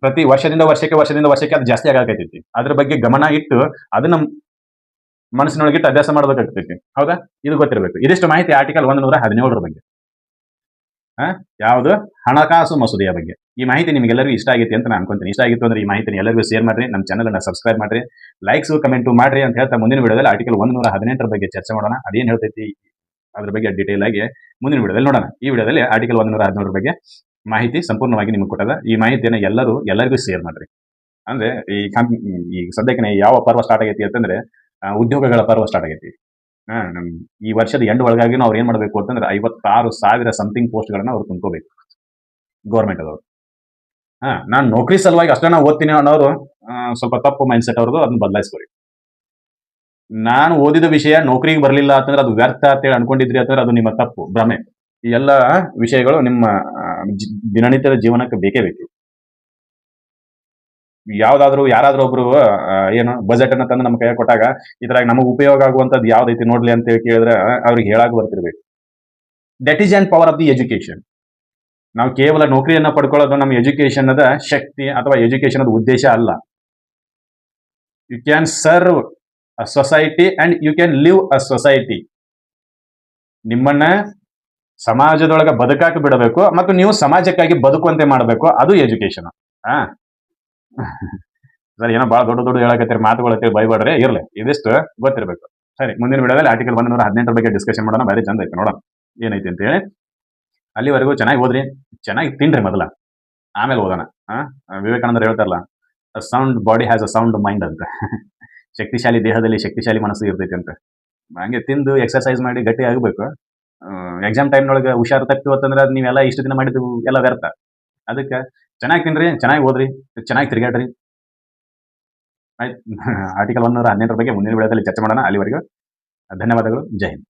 ಪ್ರತಿ ವರ್ಷದಿಂದ ವರ್ಷಕ್ಕೆ ಅದು ಜಾಸ್ತಿ ಆಗತೈತಿ. ಅದ್ರ ಬಗ್ಗೆ ಗಮನ ಇಟ್ಟು ಅದನ್ನ ಮನಸ್ಸಿನೊಳಗಿಟ್ಟು ಅಭ್ಯಾಸ ಮಾಡಬೇಕಾಗ್ತೈತಿ. ಹೌದಾ? ಇದು ಗೊತ್ತಿರಬೇಕು. ಇದಿಷ್ಟು ಮಾಹಿತಿ ಆರ್ಟಿಕಲ್ 117 ಬಗ್ಗೆ. ಯಾವುದು? ಹಣಕಾಸು ಮಸೂದೆಯ ಬಗ್ಗೆ. ಈ ಮಾಹಿತಿ ನಿಮಗೆಲ್ಲರಿಗೂ ಇಷ್ಟ ಆಗೈತಿ ಅಂತ ನಾನು ಅನ್ಕೊಂತೀನಿ. ಇಷ್ಟ ಆಗಿತ್ತು ಅಂದ್ರೆ ಈ ಮಾಹಿತಿನ ಎಲ್ಲರಿಗೂ ಶೇರ್ ಮಾಡ್ರಿ, ನಮ್ಮ ಚಾನಲ್ ಅನ್ನ ಸಬ್ಸ್ಕ್ರೈಬ್ ಮಾಡ್ರಿ, ಲೈಕ್ಸ್ ಕಮೆಂಟ್ ಮಾಡ್ರಿ ಅಂತ ಹೇಳ್ತಾ ಮುಂದಿನ ವಿಡಿಯೋದಲ್ಲಿ ಆರ್ಟಿಕಲ್ 118 ಬಗ್ಗೆ ಚರ್ಚೆ ಮಾಡೋಣ. ಅದೇನ್ ಹೇಳ್ತೈತಿ ಅದ್ರ ಬಗ್ಗೆ ಡೀಟೇಲ್ ಆಗಿ ಮುಂದಿನ ವಿಡಿಯೋದಲ್ಲಿ ನೋಡೋಣ. ಈ ವಿಡಿಯೋದಲ್ಲಿ ಆರ್ಟಿಕಲ್ 117 ಬಗ್ಗೆ ಮಾಹಿತಿ ಸಂಪೂರ್ಣವಾಗಿ ನಿಮಗೆ ಕೊಟ್ಟದ. ಈ ಮಾಹಿತಿಯನ್ನು ಎಲ್ಲರಿಗೂ ಶೇರ್ ಮಾಡ್ರಿ. ಅಂದ್ರೆ ಈ ಸದ್ಯಕ್ಕೆ ಯಾವ ಪರ್ವ ಸ್ಟಾರ್ಟ್ ಆಗೈತಿ ಅಂತಂದ್ರೆ ಉದ್ಯೋಗಗಳ ಪರ್ವ ಸ್ಟಾರ್ಟ್ ಆಗೈತಿ. ಈ ವರ್ಷದ ಎಂಡ್ ಒಳಗಾಗಿ ಅವ್ರು ಏನ್ ಮಾಡಬೇಕು ಅಂತಂದ್ರೆ 56,000 ಸಮಥಿಂಗ್ ಪೋಸ್ಟ್ ಗಳನ್ನ ಅವ್ರು ತುಂಬ್ಕೋಬೇಕು ಗೌರ್ಮೆಂಟ್ ಅದವರು. ನಾನು ನೌಕರಿ ಸಲುವಾಗಿ ಅಷ್ಟೇ ಓದ್ತೀನಿ ಅನ್ನೋರು ಸ್ವಲ್ಪ ತಪ್ಪು ಮೈಂಡ್ ಸೆಟ್ ಅವ್ರದ್ದು, ಅದನ್ನ ಬದಲಾಯಿಸ್ಕೊರಿ. ನಾನು ಓದಿದ ವಿಷಯ ನೌಕರಿಗೆ ಬರಲಿಲ್ಲ ಅಂತಂದ್ರೆ ಅದು ವ್ಯರ್ಥ ಅಂತೇಳಿ ಅನ್ಕೊಂಡಿದ್ರಿ ಅಂತಂದ್ರೆ ಅದು ನಿಮ್ಮ ತಪ್ಪು, ಭ್ರಮೆ. ಈ ಎಲ್ಲ ವಿಷಯಗಳು ನಿಮ್ಮ ದಿನನಿತ್ಯದ ಜೀವನಕ್ಕೆ ಬೇಕೇ ಬೇಕು. ಯಾರಾದ್ರೂ ಒಬ್ರು ಏನು ಬಜೆಟ್ ಅನ್ನ ತಂದು ನಮ್ಮ ಕೈ ಕೊಟ್ಟಾಗ ಇದ್ರಾಗ ನಮಗೆ ಉಪಯೋಗ ಆಗುವಂತದ್ದು ಯಾವ್ದೈತಿ ನೋಡ್ಲಿ ಅಂತ ಕೇಳಿದ್ರೆ ಅವ್ರಿಗೆ ಹೇಳಾಕ ಬರ್ತಿರ್ಬೇಕು. That is and power of the education. ನಾವು ಕೇವಲ ನೌಕರಿಯನ್ನ ಪಡ್ಕೊಳ್ಳೋದು ನಮ್ಮ ಎಜುಕೇಶನ್ ಅದ ಶಕ್ತಿ ಅಥವಾ ಎಜುಕೇಶನ್ ಅದ ಉದ್ದೇಶ ಅಲ್ಲ. You can serve a society and you can live a society. ನಿಮ್ಮನ್ನ ಸಮಾಜದೊಳಗೆ ಬದುಕಾಕ ಬಿಡಬೇಕು ಮತ್ತು ನೀವು ಸಮಾಜಕ್ಕಾಗಿ ಬದುಕುವಂತೆ ಮಾಡಬೇಕು. ಅದು ಎಜುಕೇಶನ್. ಸರಿ, ಏನೋ ಬಹಳ ದೊಡ್ಡ ಹೇಳಕತ್ತೀರಿ ಮಾತುಗಳು ಬೈಬೇಡ್ರಿ, ಇರ್ಲಿ. ಇದಿಷ್ಟು ಗೊತ್ತಿರಬೇಕು. ಸರಿ, ಮುಂದಿನ ವಿಡಿಯೋದಲ್ಲಿ ಆರ್ಟಿಕಲ್ 118 ಬಗ್ಗೆ ಡಿಸ್ಕಷನ್ ಮಾಡೋಣ. ಭಾರಿ ಚಂದ ಐತೆ, ನೋಡೋಣ ಏನೈತಿ ಅಂತ ಹೇಳಿ. ಅಲ್ಲಿವರೆಗೂ ಚೆನ್ನಾಗಿ ಓದ್ರಿ, ಚೆನ್ನಾಗಿ ತಿನ್ರಿ ಮೊದಲ, ಆಮೇಲೆ ಓದೋಣ. ವಿವೇಕಾನಂದರು ಹೇಳ್ತಾರಲ್ಲ, sound body has a sound mind ಅಂತ. ಶಕ್ತಿಶಾಲಿ ದೇಹದಲ್ಲಿ ಶಕ್ತಿಶಾಲಿ ಮನಸ್ಸು ಇರ್ತೈತಿ ಅಂತ. ಹಂಗೆ ತಿಂದು ಎಕ್ಸರ್ಸೈಸ್ ಮಾಡಿ ಗಟ್ಟಿ ಆಗಬೇಕು. ಎಕ್ಸಾಮ್ ಟೈಮ್ನೊಳಗೆ ಹುಷಾರು ತಪ್ಪಿ ಅಂತಂದ್ರೆ ನೀವೆಲ್ಲ ಇಷ್ಟು ದಿನ ಮಾಡಿದ್ದು ಎಲ್ಲ ವ್ಯರ್ಥ. ಅದಕ್ಕೆ ಚೆನ್ನಾಗಿ ತಿನ್ರಿ, ಚೆನ್ನಾಗಿ ಓದ್ರಿ, ಚೆನ್ನಾಗಿ ತಿರುಗಾಡ್ರಿ. ಆಯ್ತು, ಆರ್ಟಿಕಲ್ 118 ಬಗ್ಗೆ ಮುಂದಿನ ವಿಡಿಯೋದಲ್ಲಿ ಚರ್ಚೆ ಮಾಡೋಣ. ಅಲ್ಲಿವರೆಗೂ ಧನ್ಯವಾದಗಳು. ಜೈ ಹಿಂದ್.